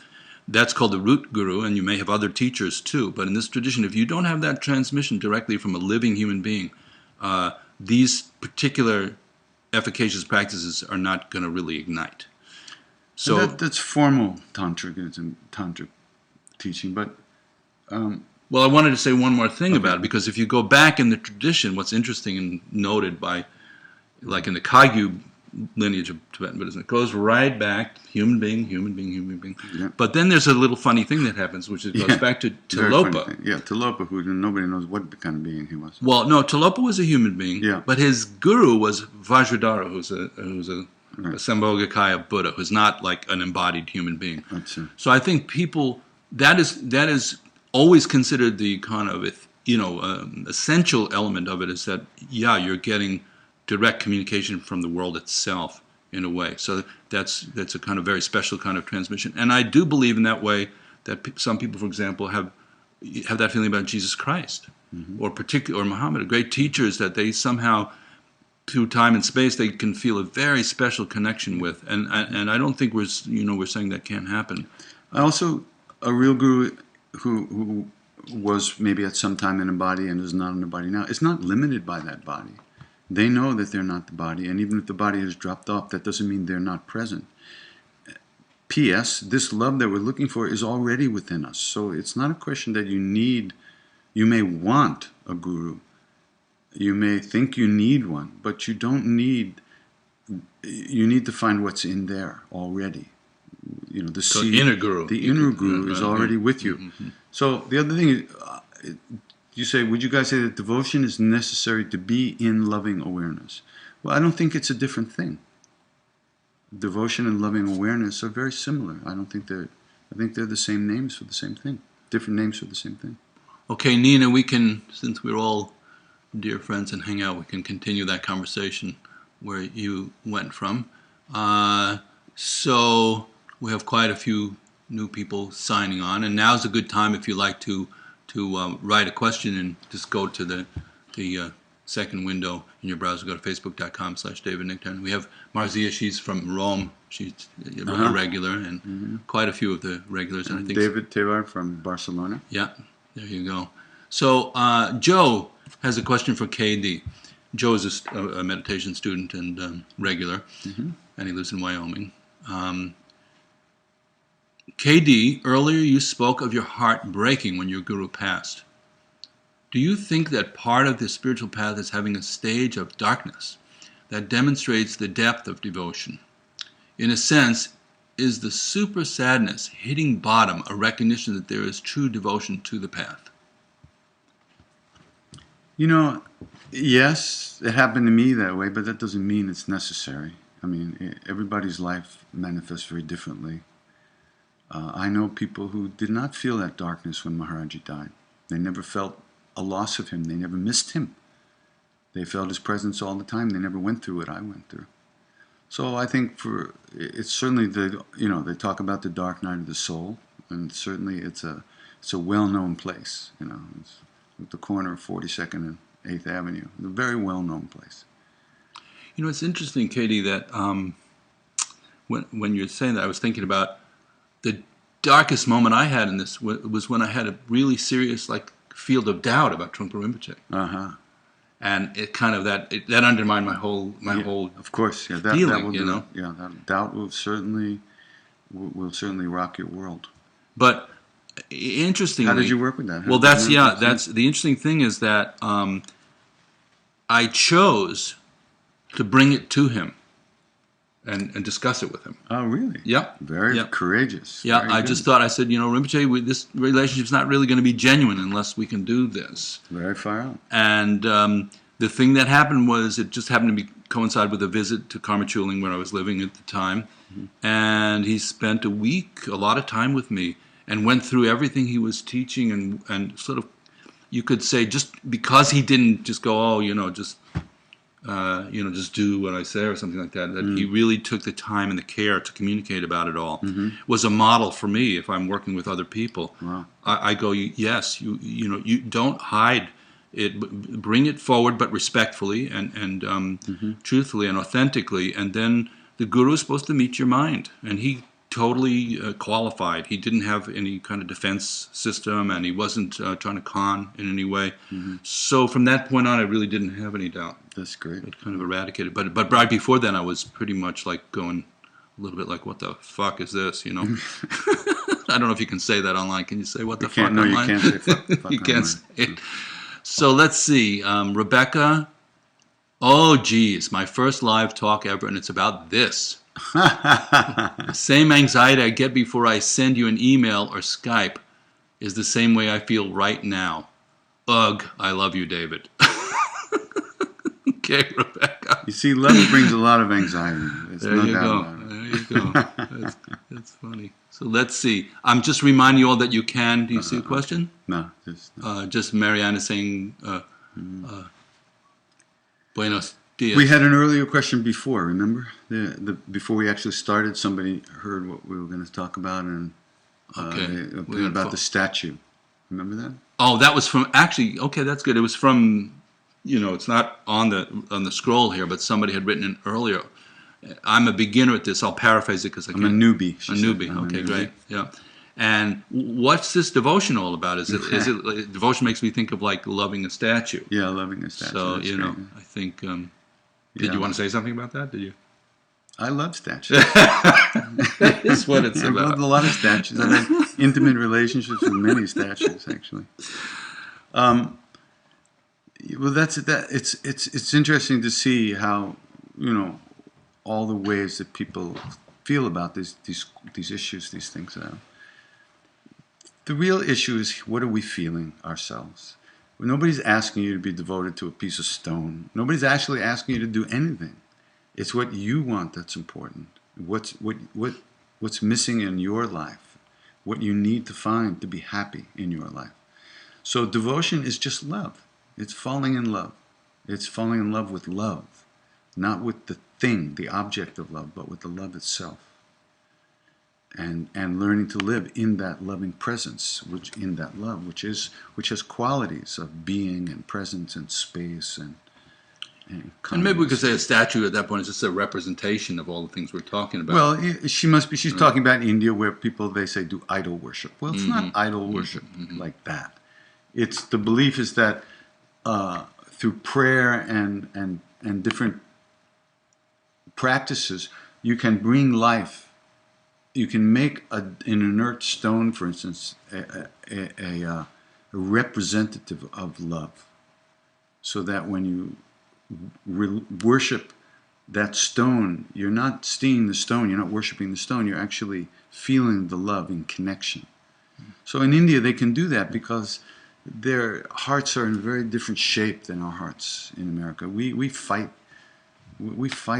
that's called the root guru, and you may have other teachers too. But in this tradition, if you don't have that transmission directly from a living human being, these particular efficacious practices are not going to really ignite. So that's formal tantric teaching, but well, I wanted to say one more thing about it, because if you go back in the tradition, what's interesting and noted by, like in the Kagyu lineage of Tibetan Buddhism, it goes right back, human being. Yeah. But then there's a little funny thing that happens, which goes back to Tilopa. Yeah, Tilopa, who nobody knows what kind of being he was. Well, no, Tilopa was a human being, Yeah. but his guru was Vajradhara, who's a Right. Sambhogakaya Buddha, who's not like an embodied human being. That's it. So I think people, that is always considered the kind of, essential element of it, is that, yeah, you're getting direct communication from the world itself in a way. So that's a kind of very special kind of transmission. And I do believe in that way that some people, for example, have that feeling about Jesus Christ, or Muhammad, great teachers that they somehow, through time and space, they can feel a very special connection with. And I don't think we're saying that can't happen. Also, a real guru who was maybe at some time in a body and is not in a body now, is not limited by that body. They know that they're not the body, and even if the body has dropped off, that doesn't mean they're not present. P.S. This love that we're looking for is already within us. So it's not a question that you may want a guru. You may think you need one, but you don't need, you need to find what's in there already. The seed, inner guru. The inner guru is already with you. Mm-hmm. So the other thing is, would you guys say that devotion is necessary to be in loving awareness? Well, I don't think it's a different thing. Devotion and loving awareness are very similar. I think they're the same names for the same thing. Different names for the same thing. Okay, Nina, we can, since we're all dear friends and hang out, we can continue that conversation where you went from. So we have quite a few new people signing on, and now's a good time if you like to write a question and just go to the second window in your browser. Go to facebook.com/David Nichtern. We have Marzia, she's from Rome. She's a regular, and quite a few of the regulars. And I think David Tevar from Barcelona. Yeah, there you go. So Joe has a question for KD. Joe is a meditation student and regular, and he lives in Wyoming. KD, earlier you spoke of your heart breaking when your guru passed. Do you think that part of the spiritual path is having a stage of darkness that demonstrates the depth of devotion? In a sense, is the super sadness hitting bottom a recognition that there is true devotion to the path? Yes, it happened to me that way, but that doesn't mean it's necessary. I mean, everybody's life manifests very differently. I know people who did not feel that darkness when Maharaji died. They never felt a loss of him. They never missed him. They felt his presence all the time. They never went through what I went through. So I think it's certainly they talk about the dark night of the soul, and certainly it's a well-known place. It's at the corner of 42nd and 8th Avenue. It's a very well-known place. It's interesting, Katie, that when you're saying that, I was thinking about the darkest moment I had in this was when I had a really serious field of doubt about Trungpa Rinpoche. And it kind of that undermined my whole of course, that feeling, will that doubt will certainly rock your world. But interestingly, how did you work with that? Well, that's the interesting thing is that I chose to bring it to him and discuss it with him. Oh, really? Yeah. Very courageous. Yeah, Very I good. just thought, I said, Rinpoche, this relationship's not really going to be genuine unless we can do this. Very far out. And the thing that happened was it just happened to coincide with a visit to Karma Chuling where I was living at the time. And he spent a lot of time with me, and went through everything he was teaching and sort of, you could say, just because he didn't just go, just do what I say or something like that. That he really took the time and the care to communicate about it all. Was a model for me if I'm working with other people. Wow. I go, yes, you don't hide it, bring it forward, but respectfully and truthfully and authentically, and then the guru is supposed to meet your mind, and he totally qualified. He didn't have any kind of defense system, and he wasn't trying to con in any way. So from that point on, I really didn't have any doubt. That's great. It kind of eradicated. But right before then, I was pretty much like going a little bit like, what the fuck is this, you know? I don't know if you can say that online. Can you say what the fuck No, online? you can't say fuck You can't online. say it. So let's see. Rebecca, oh, geez, my first live talk ever, and it's about this. The same anxiety I get before I send you an email or Skype is the same way I feel right now. Ugh, I love you, David. Okay, Rebecca. You see, love brings a lot of anxiety. There's There no you doubt go. about it. There you go. That's funny. So let's see. I'm just reminding you all that you can. Do you see a question? No, Just Mariana saying, Buenos dias. we had an earlier question before. Remember, before we actually started, somebody heard what we were going to talk about, and about the statue. Remember that? Oh, that was from actually. Okay, that's good. It was from. It's not on the scroll here, but somebody had written it earlier. I'm a beginner at this. I'll paraphrase it because I'm a newbie. A newbie. Okay, great. Yeah. And what's this devotion all about? Is it devotion makes me think of like loving a statue. Yeah, loving a statue. So That's great. I think. Did you want to say something about that? Did you? I love statues. That's what it's I've about. loved a lot of statues. I've had intimate relationships with many statues, actually. Well, it's interesting to see how all the ways that people feel about these issues, these things. The real issue is, what are we feeling ourselves? Well, nobody's asking you to be devoted to a piece of stone. Nobody's actually asking you to do anything. It's what you want that's important. What's missing in your life? What you need to find to be happy in your life. So devotion is just love. It's falling in love. It's falling in love with love, not with the thing, the object of love, but with the love itself. And learning to live in that loving presence, which has qualities of being and presence and space and maybe we could say a statue at that point is just a representation of all the things we're talking about. Well, she's talking about India, where people, they say, do idol worship. Well, it's not idol worship like that. It's the belief is that through prayer and different practices, you can bring life. You can make an inert stone, for instance, a representative of love, so that when you worship that stone, you're not seeing the stone, you're not worshiping the stone, you're actually feeling the love in connection. So in India, they can do that because their hearts are in a very different shape than our hearts in America. We fight love.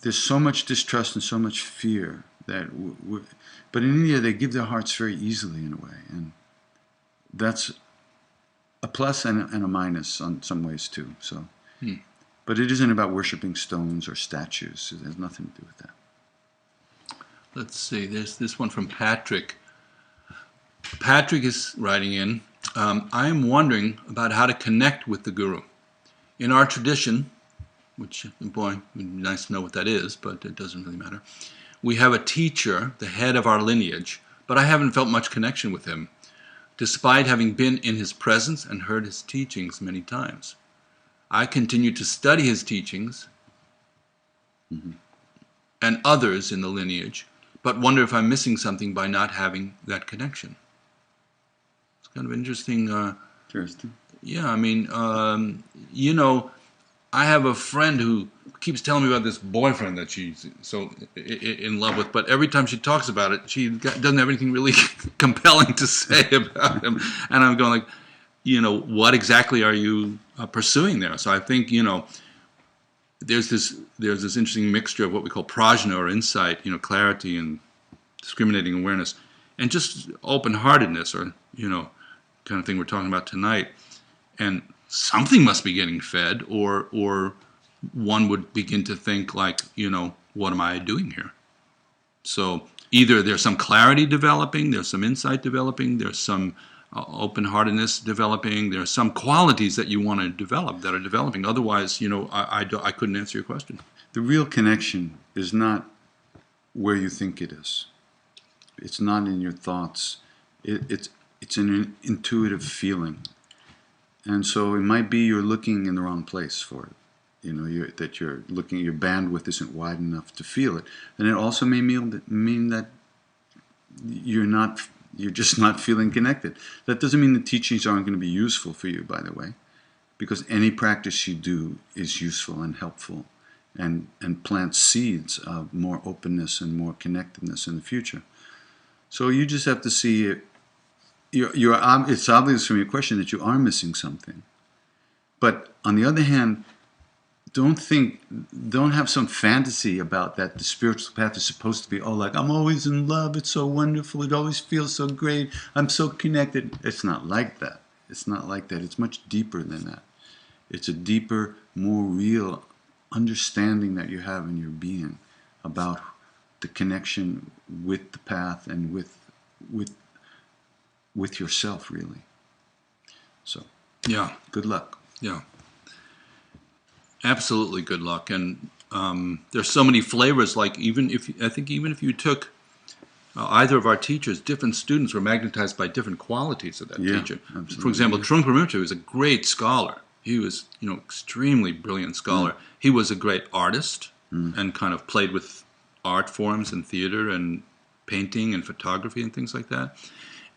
There's so much distrust and so much fear but in India they give their hearts very easily in a way, and that's a plus and a minus on some ways too. So, but it isn't about worshiping stones or statues. It has nothing to do with that. Let's see. There's this one from Patrick. Patrick is writing in. I am wondering about how to connect with the Guru. In our tradition, which, boy, it'd be nice to know what that is, but it doesn't really matter. We have a teacher, the head of our lineage, but I haven't felt much connection with him, despite having been in his presence and heard his teachings many times. I continue to study his teachings and others in the lineage, but wonder if I'm missing something by not having that connection. It's kind of interesting. Interesting. Yeah, I mean, I have a friend who keeps telling me about this boyfriend that she's so in love with, but every time she talks about it, she doesn't have anything really compelling to say about him. And I'm going like, what exactly are you pursuing there? So I think, there's this interesting mixture of what we call prajna, or insight, clarity and discriminating awareness, and just open-heartedness, or, kind of thing we're talking about tonight. And something must be getting fed, or one would begin to think like, what am I doing here? So either there's some clarity developing, there's some insight developing, there's some open-heartedness developing. There are some qualities that you want to develop that are developing. Otherwise, I couldn't answer your question. The real connection is not where you think it is. It's not in your thoughts. It's an intuitive feeling. And so it might be you're looking in the wrong place for it. That you're looking, your bandwidth isn't wide enough to feel it. And it also may mean that you're just not feeling connected. That doesn't mean the teachings aren't going to be useful for you, by the way, because any practice you do is useful and helpful and plants seeds of more openness and more connectedness in the future. So you just have to see it. It's obvious from your question that you are missing something. But on the other hand, don't have some fantasy about that the spiritual path is supposed to be, like, I'm always in love, it's so wonderful, it always feels so great, I'm so connected. It's not like that. It's not like that. It's much deeper than that. It's a deeper, more real understanding that you have in your being about the connection with the path and with yourself, really. So, yeah, good luck. Yeah. Absolutely good luck. And there's so many flavors, like even if you took either of our teachers, different students were magnetized by different qualities of that teacher. Absolutely. For example, Trungpa Rinpoche was a great scholar. He was, extremely brilliant scholar. He was a great artist and kind of played with art forms and theater and painting and photography and things like that.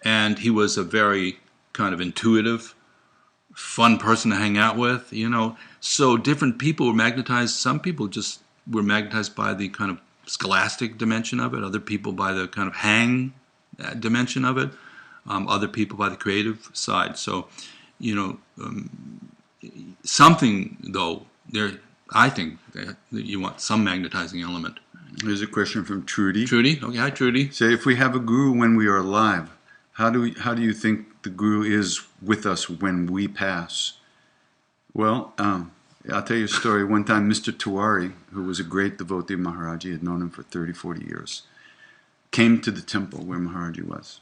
And he was a very kind of intuitive, fun person to hang out with, So different people were magnetized. Some people just were magnetized by the kind of scholastic dimension of it. Other people by the kind of hang dimension of it. Other people by the creative side. So, something though I think that you want some magnetizing element. There's a question from Trudy. Trudy, okay, hi Trudy. Say, if we have a guru when we are alive, how do you think the guru is with us when we pass? Well, I'll tell you a story. One time, Mr. Tiwari, who was a great devotee of Maharaji, had known him for 30, 40 years, came to the temple where Maharaji was.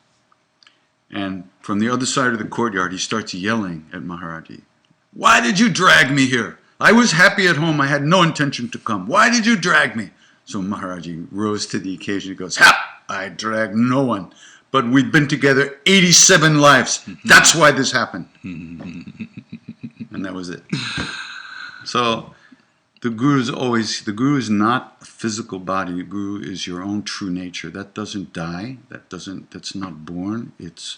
And from the other side of the courtyard, he starts yelling at Maharaji. Why did you drag me here? I was happy at home. I had no intention to come. Why did you drag me? So Maharaji rose to the occasion. He goes, I dragged no one. But we've been together 87 lives. That's why this happened. And that was it. So the guru is not a physical body. The guru is your own true nature. That doesn't die. That's not born. It's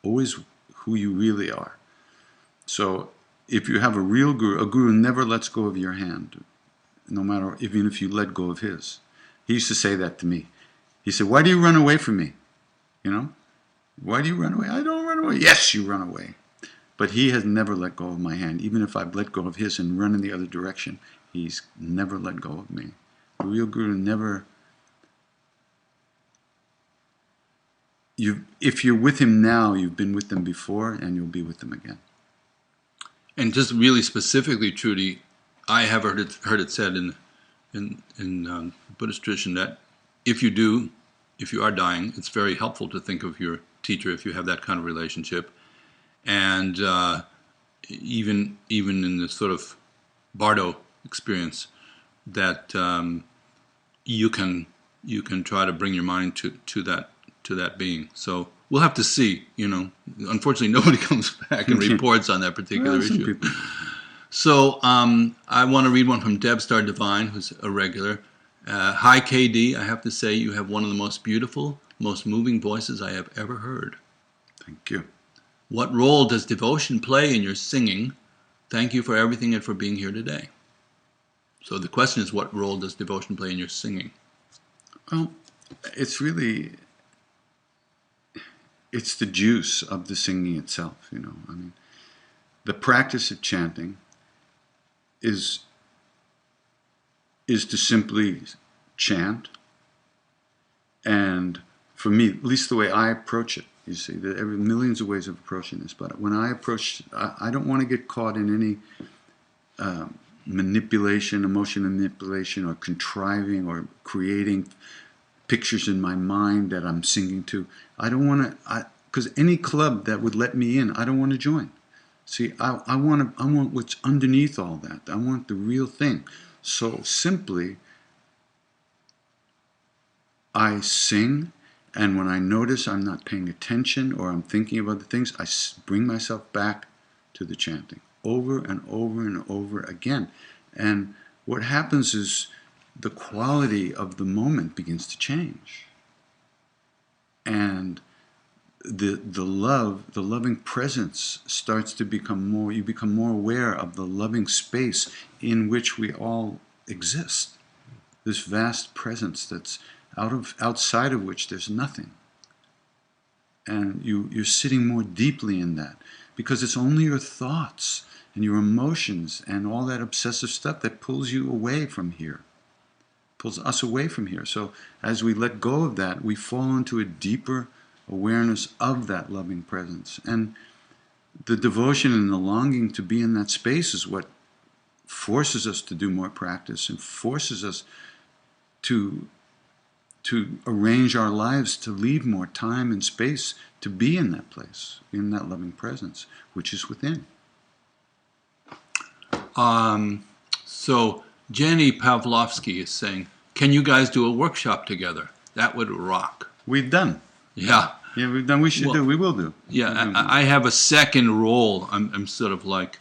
always who you really are. So if you have a real guru, a guru never lets go of your hand, no matter, even if you let go of his. He used to say that to me. He said, why do you run away from me? Why do you run away? I don't run away. Yes, you run away. But he has never let go of my hand. Even if I've let go of his and run in the other direction, he's never let go of me. The real guru never... If you're with him now, you've been with them before, and you'll be with them again. And just really specifically, Trudy, I have heard it said in Buddhist tradition that if you are dying, it's very helpful to think of your teacher if you have that kind of relationship. And even in the sort of Bardo experience, that you can try to bring your mind to that being. So we'll have to see. Unfortunately, nobody comes back and reports on that particular issue. So I want to read one from Deb Star Divine, who's a regular. Hi, KD. I have to say you have one of the most beautiful, most moving voices I have ever heard. Thank you. What role does devotion play in your singing? Thank you for everything and for being here today. So the question is, what role does devotion play in your singing? Well, it's the juice of the singing itself, the practice of chanting is to simply chant. And for me, at least the way I approach it, you see, there are millions of ways of approaching this, but when I approach, I don't want to get caught in any manipulation, emotional manipulation, or contriving or creating pictures in my mind that I'm singing to. I don't want to, Because any club that would let me in, I don't want to join. See, I want what's underneath all that. I want the real thing. So simply, I sing, and when I notice I'm not paying attention or I'm thinking of other things, I bring myself back to the chanting over and over and over again. And what happens is the quality of the moment begins to change. And the loving presence starts to become more, you become more aware of the loving space in which we all exist. This vast presence that's outside of which there's nothing. And you're sitting more deeply in that, because it's only your thoughts and your emotions and all that obsessive stuff that pulls you away from here, pulls us away from here. So as we let go of that, we fall into a deeper awareness of that loving presence. And the devotion and the longing to be in that space is what forces us to do more practice and forces us to arrange our lives to leave more time and space to be in that place, in that loving presence, which is within. So Jenny Pavlovsky is saying, can you guys do a workshop together? That would rock. We've done. Yeah. Yeah, we've done. We should do. We will do. Yeah, I have a second role. I'm sort of like,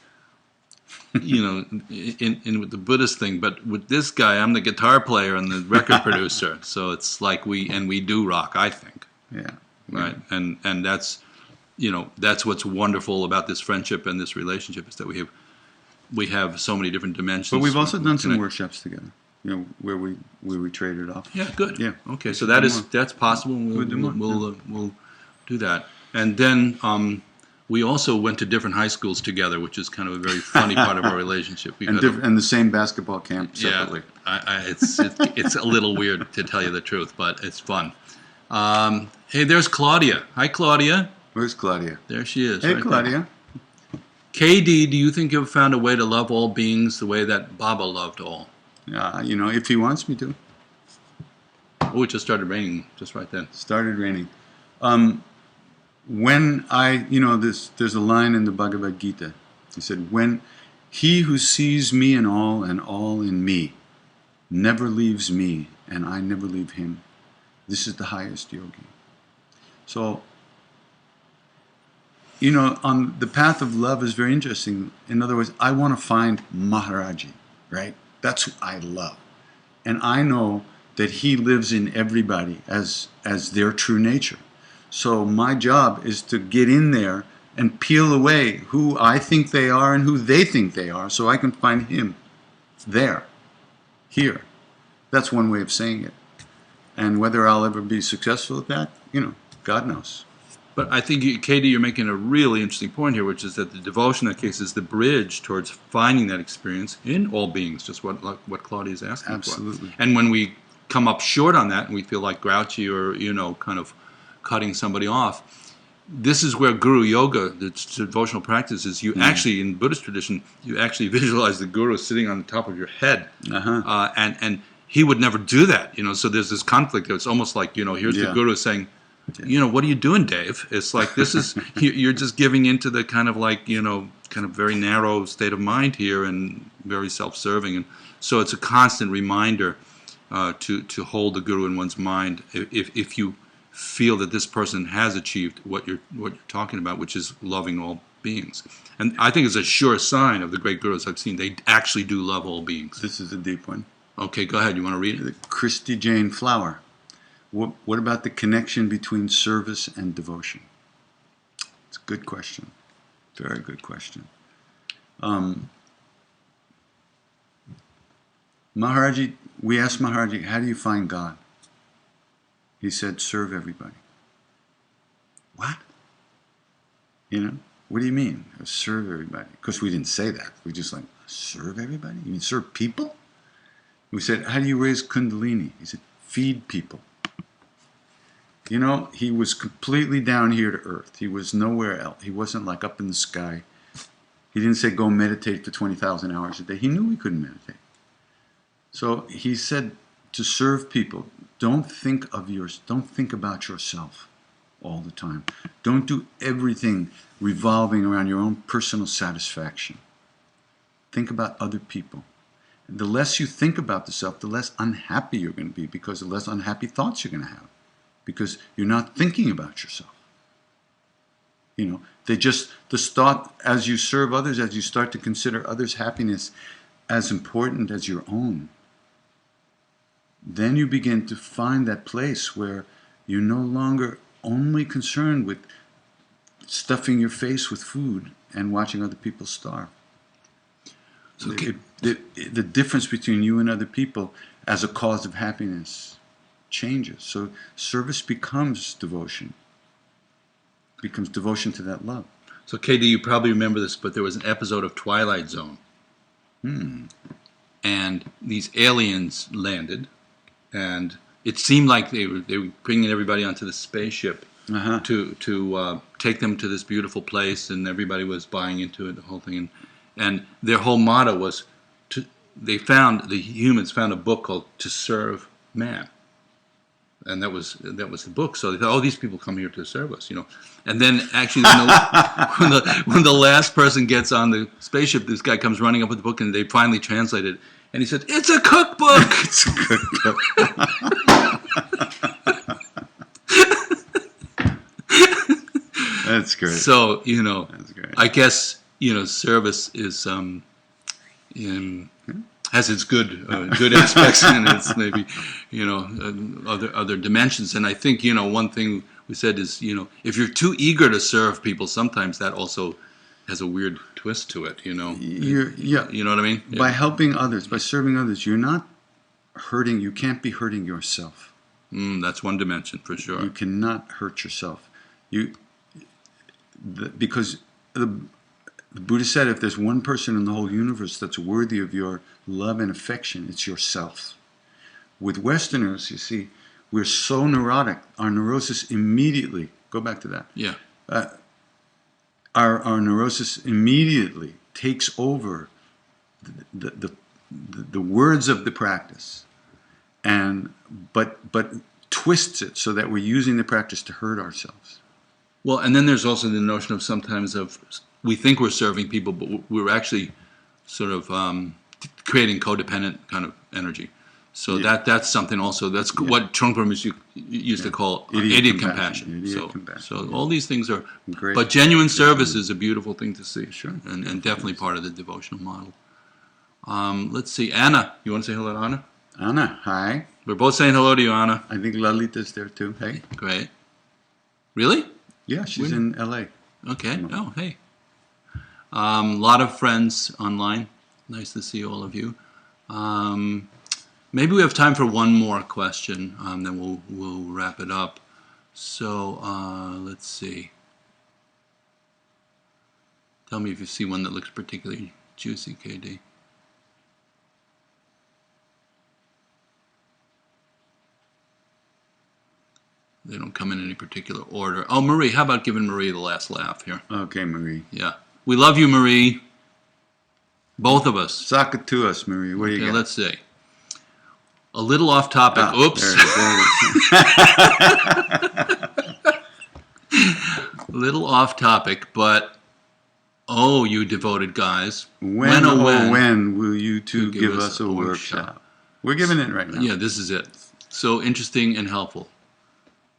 you know, in with the Buddhist thing, but with this guy, I'm the guitar player and the record producer. So it's like we do rock, I think. Yeah. Right. And that's, you know, that's what's wonderful about this friendship and this relationship, is that we have so many different dimensions. But we've also done some workshops together, you know, where we traded off. Yeah, good. Yeah. Okay, so that's possible. We'll do that. And then we also went to different high schools together, which is kind of a very funny part of our relationship. And the same basketball camp separately. Yeah, it's a little weird, to tell you the truth, but it's fun. Hey, there's Claudia. Hi, Claudia. Where's Claudia? There she is. Hey, right Claudia. there. KD, do you think you've found a way to love all beings the way that Baba loved all? You know, if he wants me to. Oh, it just started raining just right then. Started raining. When there's a line in the Bhagavad Gita. He said, when he who sees me in all and all in me never leaves me and I never leave him, this is the highest yogi. So, you know, on the path of love is very interesting. In other words, I want to find Maharaji, right? That's who I love. And I know that he lives in everybody as their true nature. So my job is to get in there and peel away who I think they are and who they think they are, so I can find him there, here. That's one way of saying it. And whether I'll ever be successful at that, you know, God knows. But I think, Katie, you're making a really interesting point here, which is that the devotion, in that case, is the bridge towards finding that experience in all beings, just what Claudia is asking Absolutely. for. And when we come up short on that and we feel like grouchy or, you know, kind of cutting somebody off, this is where Guru Yoga, the devotional practice, is you actually, in Buddhist tradition, you actually visualize the Guru sitting on the top of your head. And he would never do that, you know, so there's this conflict. It's almost like, you know, here's the Guru saying, you know, what are you doing, Dave? It's like, this is, you're just giving into the kind of like, you know, kind of very narrow state of mind here and very self-serving. And so it's a constant reminder to hold the Guru in one's mind if you feel that this person has achieved what you're talking about, which is loving all beings. And I think it's a sure sign of the great Gurus I've seen. They actually do love all beings. This is a deep one. Okay, go ahead. You want to read it? The Christy Jane Flower. What about the connection between service and devotion? It's a good question. Very good question. Maharaji, we asked Maharaji, how do you find God? He said, serve everybody. What? You know, what do you mean? Serve everybody. Because we didn't say that. We just like, serve everybody? You mean serve people? We said, how do you raise Kundalini? He said, feed people. You know, he was completely down here to earth. He was nowhere else. He wasn't like up in the sky. He didn't say go meditate for 20,000 hours a day. He knew he couldn't meditate. So he said to serve people, don't think about yourself. all the time. Don't do everything revolving around your own personal satisfaction. Think about other people. The less you think about the self, the less unhappy you're going to be, because the less unhappy thoughts you're going to have, because you're not thinking about yourself. You know, this thought, as you serve others, as you start to consider others' happiness as important as your own, then you begin to find that place where you're no longer only concerned with stuffing your face with food and watching other people starve. So the difference between you and other people as a cause of happiness changes. So service becomes devotion. Becomes devotion to that love. So KD, you probably remember this, but there was an episode of Twilight Zone. And these aliens landed, and it seemed like they were bringing everybody onto the spaceship to take them to this beautiful place, and everybody was buying into it, the whole thing. And their whole motto was, the humans found a book called To Serve Man. And that was the book. So they thought, oh, these people come here to serve us, you know. And then actually, when the last person gets on the spaceship, this guy comes running up with the book, and they finally translate it. And he said, "It's a cookbook." It's a cookbook. That's great. So, you know, That's great. I guess, you know, service is has its good aspects and its maybe, you know, other dimensions. And I think, you know, one thing we said is, you know, if you're too eager to serve people, sometimes that also has a weird twist to it, you know. You know what I mean? By helping others, by serving others, you're not hurting. You can't be hurting yourself. That's one dimension for sure. You cannot hurt yourself. Because the Buddha said, if there's one person in the whole universe that's worthy of your love and affection, it's yourself. With Westerners, you see, we're so neurotic. Our neurosis immediately, go back to that. Yeah. Our neurosis immediately takes over the words of the practice, but twists it so that we're using the practice to hurt ourselves. Well, and then there's also the notion of sometimes we think we're serving people, but we're actually sort of creating codependent kind of energy. So that's something also. That's what Trungpa used to call idiot compassion. So all these things are great. But genuine service is a beautiful thing to see. Sure. And definitely part of the devotional model. Let's see. Anna, you want to say hello to Anna? Anna, hi. We're both saying hello to you, Anna. I think Lalita's there too. Hey. Great. Really? Yeah, she's in LA. Okay. Oh, hey. A lot of friends online. Nice to see all of you. Maybe we have time for one more question, then we'll wrap it up. So let's see. Tell me if you see one that looks particularly juicy, KD. They don't come in any particular order. Oh, Marie, how about giving Marie the last laugh here? Okay, Marie. Yeah. We love you, Marie. Both of us. Sock it to us, Marie. What do you got? Let's see. A little off topic. Oops. There it is. A little off topic, but oh, you devoted guys. When will you two give us a workshop? We're giving it right now. Yeah, this is it. So interesting and helpful.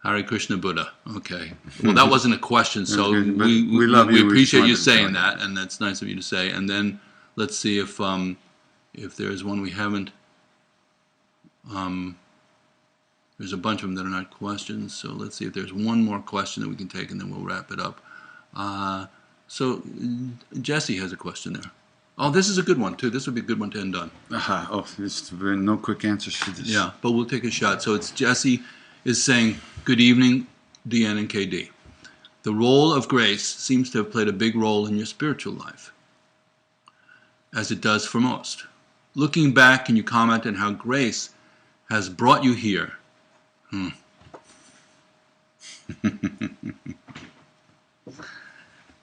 Hare Krishna Buddha. Okay. Well, that wasn't a question, so we love you. We appreciate you saying that, and that's nice of you to say. And then let's see if there's one we haven't. There's a bunch of them that are not questions, so let's see if there's one more question that we can take, and then we'll wrap it up. So Jesse has a question there. Oh, this is a good one too. This would be a good one to end on. Oh, there's no quick answers to this. Yeah, but we'll take a shot. So it's Jesse is saying, good evening, DN and KD. The role of grace seems to have played a big role in your spiritual life, as it does for most. Looking back, can you comment on how grace has brought you here?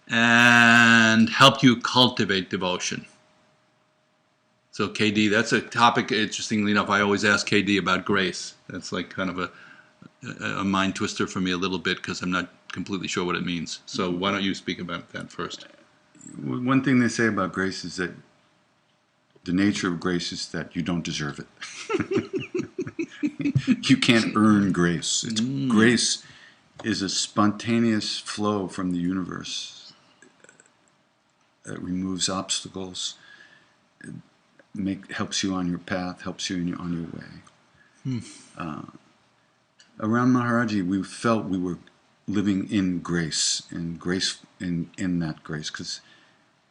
And helped you cultivate devotion. So KD, that's a topic, interestingly enough, I always ask KD about grace. That's like kind of a mind twister for me a little bit because I'm not completely sure what it means. So why don't you speak about that first? One thing they say about grace is that the nature of grace is that you don't deserve it. You can't earn grace. Grace is a spontaneous flow from the universe that removes obstacles, helps you on your path, helps you on your way. Around Maharaji, we felt we were living in grace, in that grace, because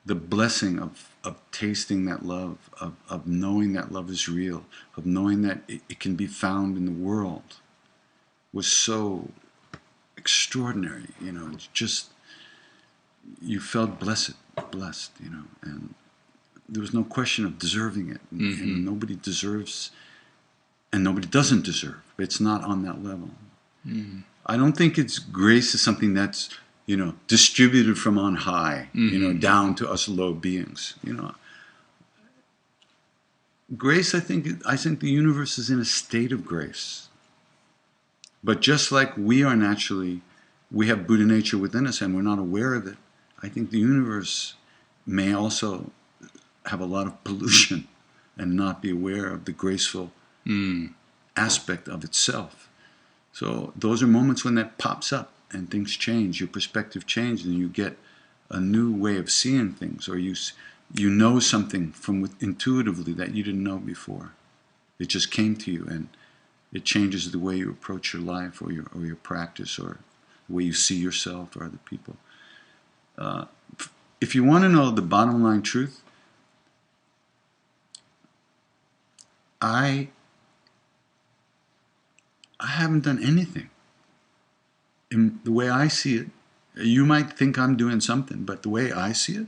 the blessing of tasting that love, of knowing that love is real, of knowing that it can be found in the world, was so extraordinary. It's just, you felt blessed, and there was no question of deserving it. And nobody deserves, and nobody doesn't deserve. It's not on that level. I don't think grace is something that's distributed from on high, down to us low beings. Grace, I think the universe is in a state of grace. But just like we have Buddha nature within us and we're not aware of it, I think the universe may also have a lot of pollution and not be aware of the graceful aspect of itself. So those are moments when that pops up and things change, your perspective changes, and you get a new way of seeing things, or you know something intuitively that you didn't know before. It just came to you, and it changes the way you approach your life, or your practice, or the way you see yourself or other people. If you want to know the bottom line truth, I haven't done anything. In the way I see it, you might think I'm doing something, but the way I see it,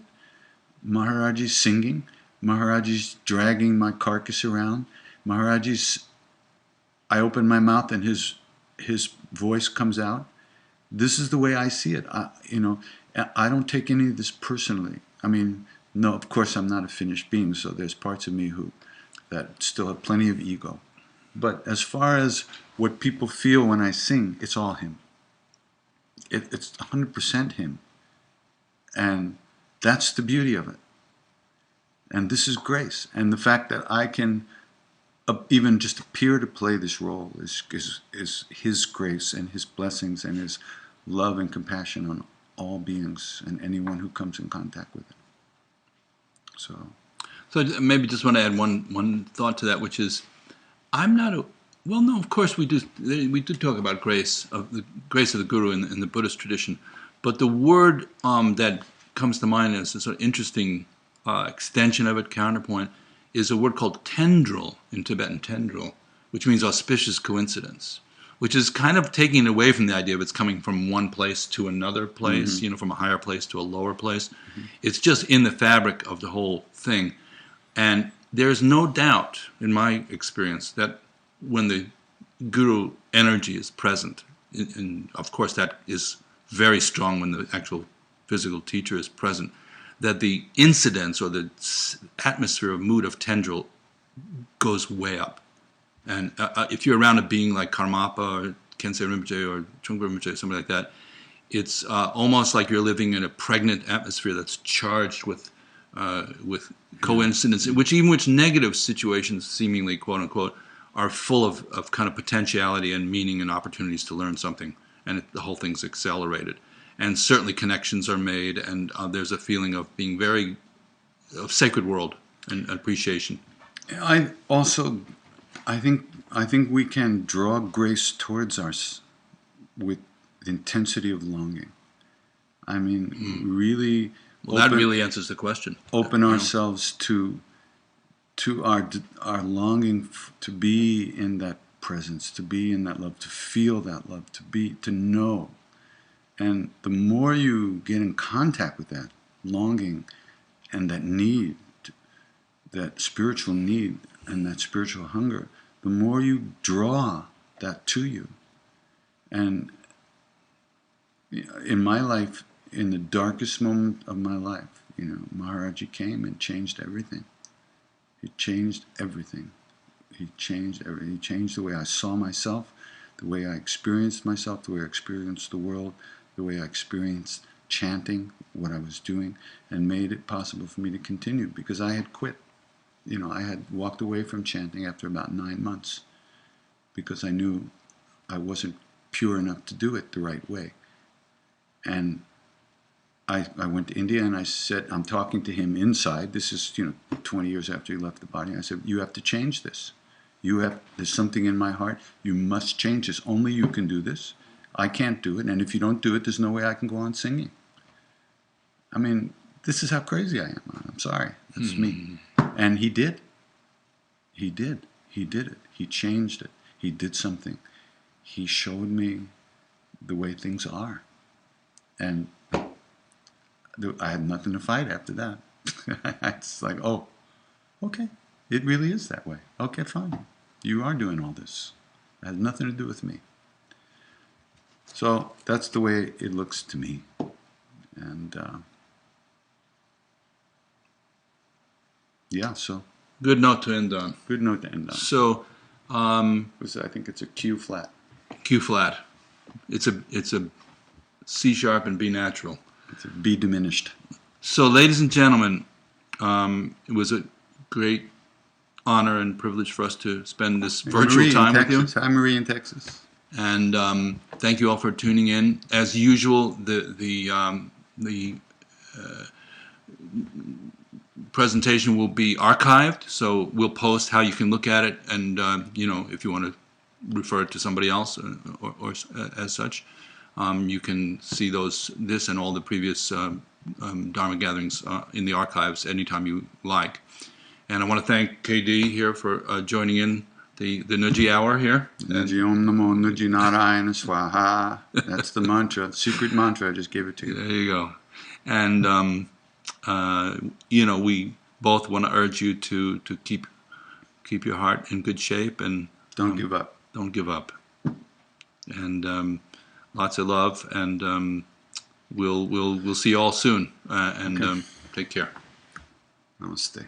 Maharaji's singing, Maharaji's dragging my carcass around, I open my mouth and his voice comes out. This is the way I see it. I don't take any of this personally. I mean, no, of course I'm not a finished being, so there's parts of me that still have plenty of ego. But as far as what people feel when I sing, it's all him. It's 100% him. And that's the beauty of it. And this is grace. And the fact that I can even just appear to play this role is his grace and his blessings and his love and compassion on all beings and anyone who comes in contact with it. So maybe just want to add one thought to that, which is, I'm not a... Well, no, of course we do talk about grace, of the grace of the Guru in the Buddhist tradition, but the word that comes to mind as a sort of interesting extension of it, counterpoint, is a word called tendril, in Tibetan, tendril, which means auspicious coincidence, which is kind of taking it away from the idea of it's coming from one place to another place, from a higher place to a lower place. It's just in the fabric of the whole thing. And there's no doubt, in my experience, that when the Guru energy is present, and of course that is very strong when the actual physical teacher is present, that the incidence or the atmosphere of mood of tendril goes way up. And if you're around a being like Karmapa or Kensei Rinpoche or Trungpa Rinpoche, something like that, it's almost like you're living in a pregnant atmosphere that's charged with coincidence, which negative situations, seemingly, quote unquote, are full of kind of potentiality and meaning and opportunities to learn something, and the whole thing's accelerated. And certainly connections are made, and there's a feeling of being of sacred world and appreciation. I think we can draw grace towards us with the intensity of longing. I mean, really. Well, that really answers the question. Open ourselves to our longing to be in that presence, to be in that love, to feel that love, to know. And the more you get in contact with that longing and that need, that spiritual need and that spiritual hunger, the more you draw that to you. And in my life, in the darkest moment of my life, Maharaji came and changed everything. He changed everything. He changed everything. He changed the way I saw myself, the way I experienced myself, the way I experienced the world, the way I experienced chanting, what I was doing, and made it possible for me to continue because I had quit. I had walked away from chanting after about 9 months because I knew I wasn't pure enough to do it the right way. And I went to India and I said, I'm talking to him inside. This is, 20 years after he left the body. I said, you have to change this. There's something in my heart. You must change this. Only you can do this. I can't do it. And if you don't do it, there's no way I can go on singing. I mean, this is how crazy I am. I'm sorry. That's me. And he did. He did. He did it. He changed it. He did something. He showed me the way things are. And I had nothing to fight after that. It's like, oh, okay. It really is that way. Okay, fine. You are doing all this. It has nothing to do with me. So that's the way it looks to me. And yeah, so. Good note to end on. Good note to end on. So, I think it's a Q flat. Q flat. It's a C sharp and B natural. It's a B diminished. So, ladies and gentlemen, it was a great honor and privilege for us to spend this virtual time with you. Hi, Marie in Texas. And thank you all for tuning in. As usual, the presentation will be archived, so we'll post how you can look at it, and if you want to refer it to somebody else or as such, you can see this and all the previous Dharma gatherings in the archives anytime you like. And I want to thank KD here for joining in the Nuji Hour here. Nuji Om Namo Nuji Narayana Swaha. That's the mantra, secret mantra. I just gave it to you. There you go. And we both want to urge you to keep your heart in good shape and don't give up. Don't give up. And lots of love. And we'll see you all soon. Okay. Take care. Namaste.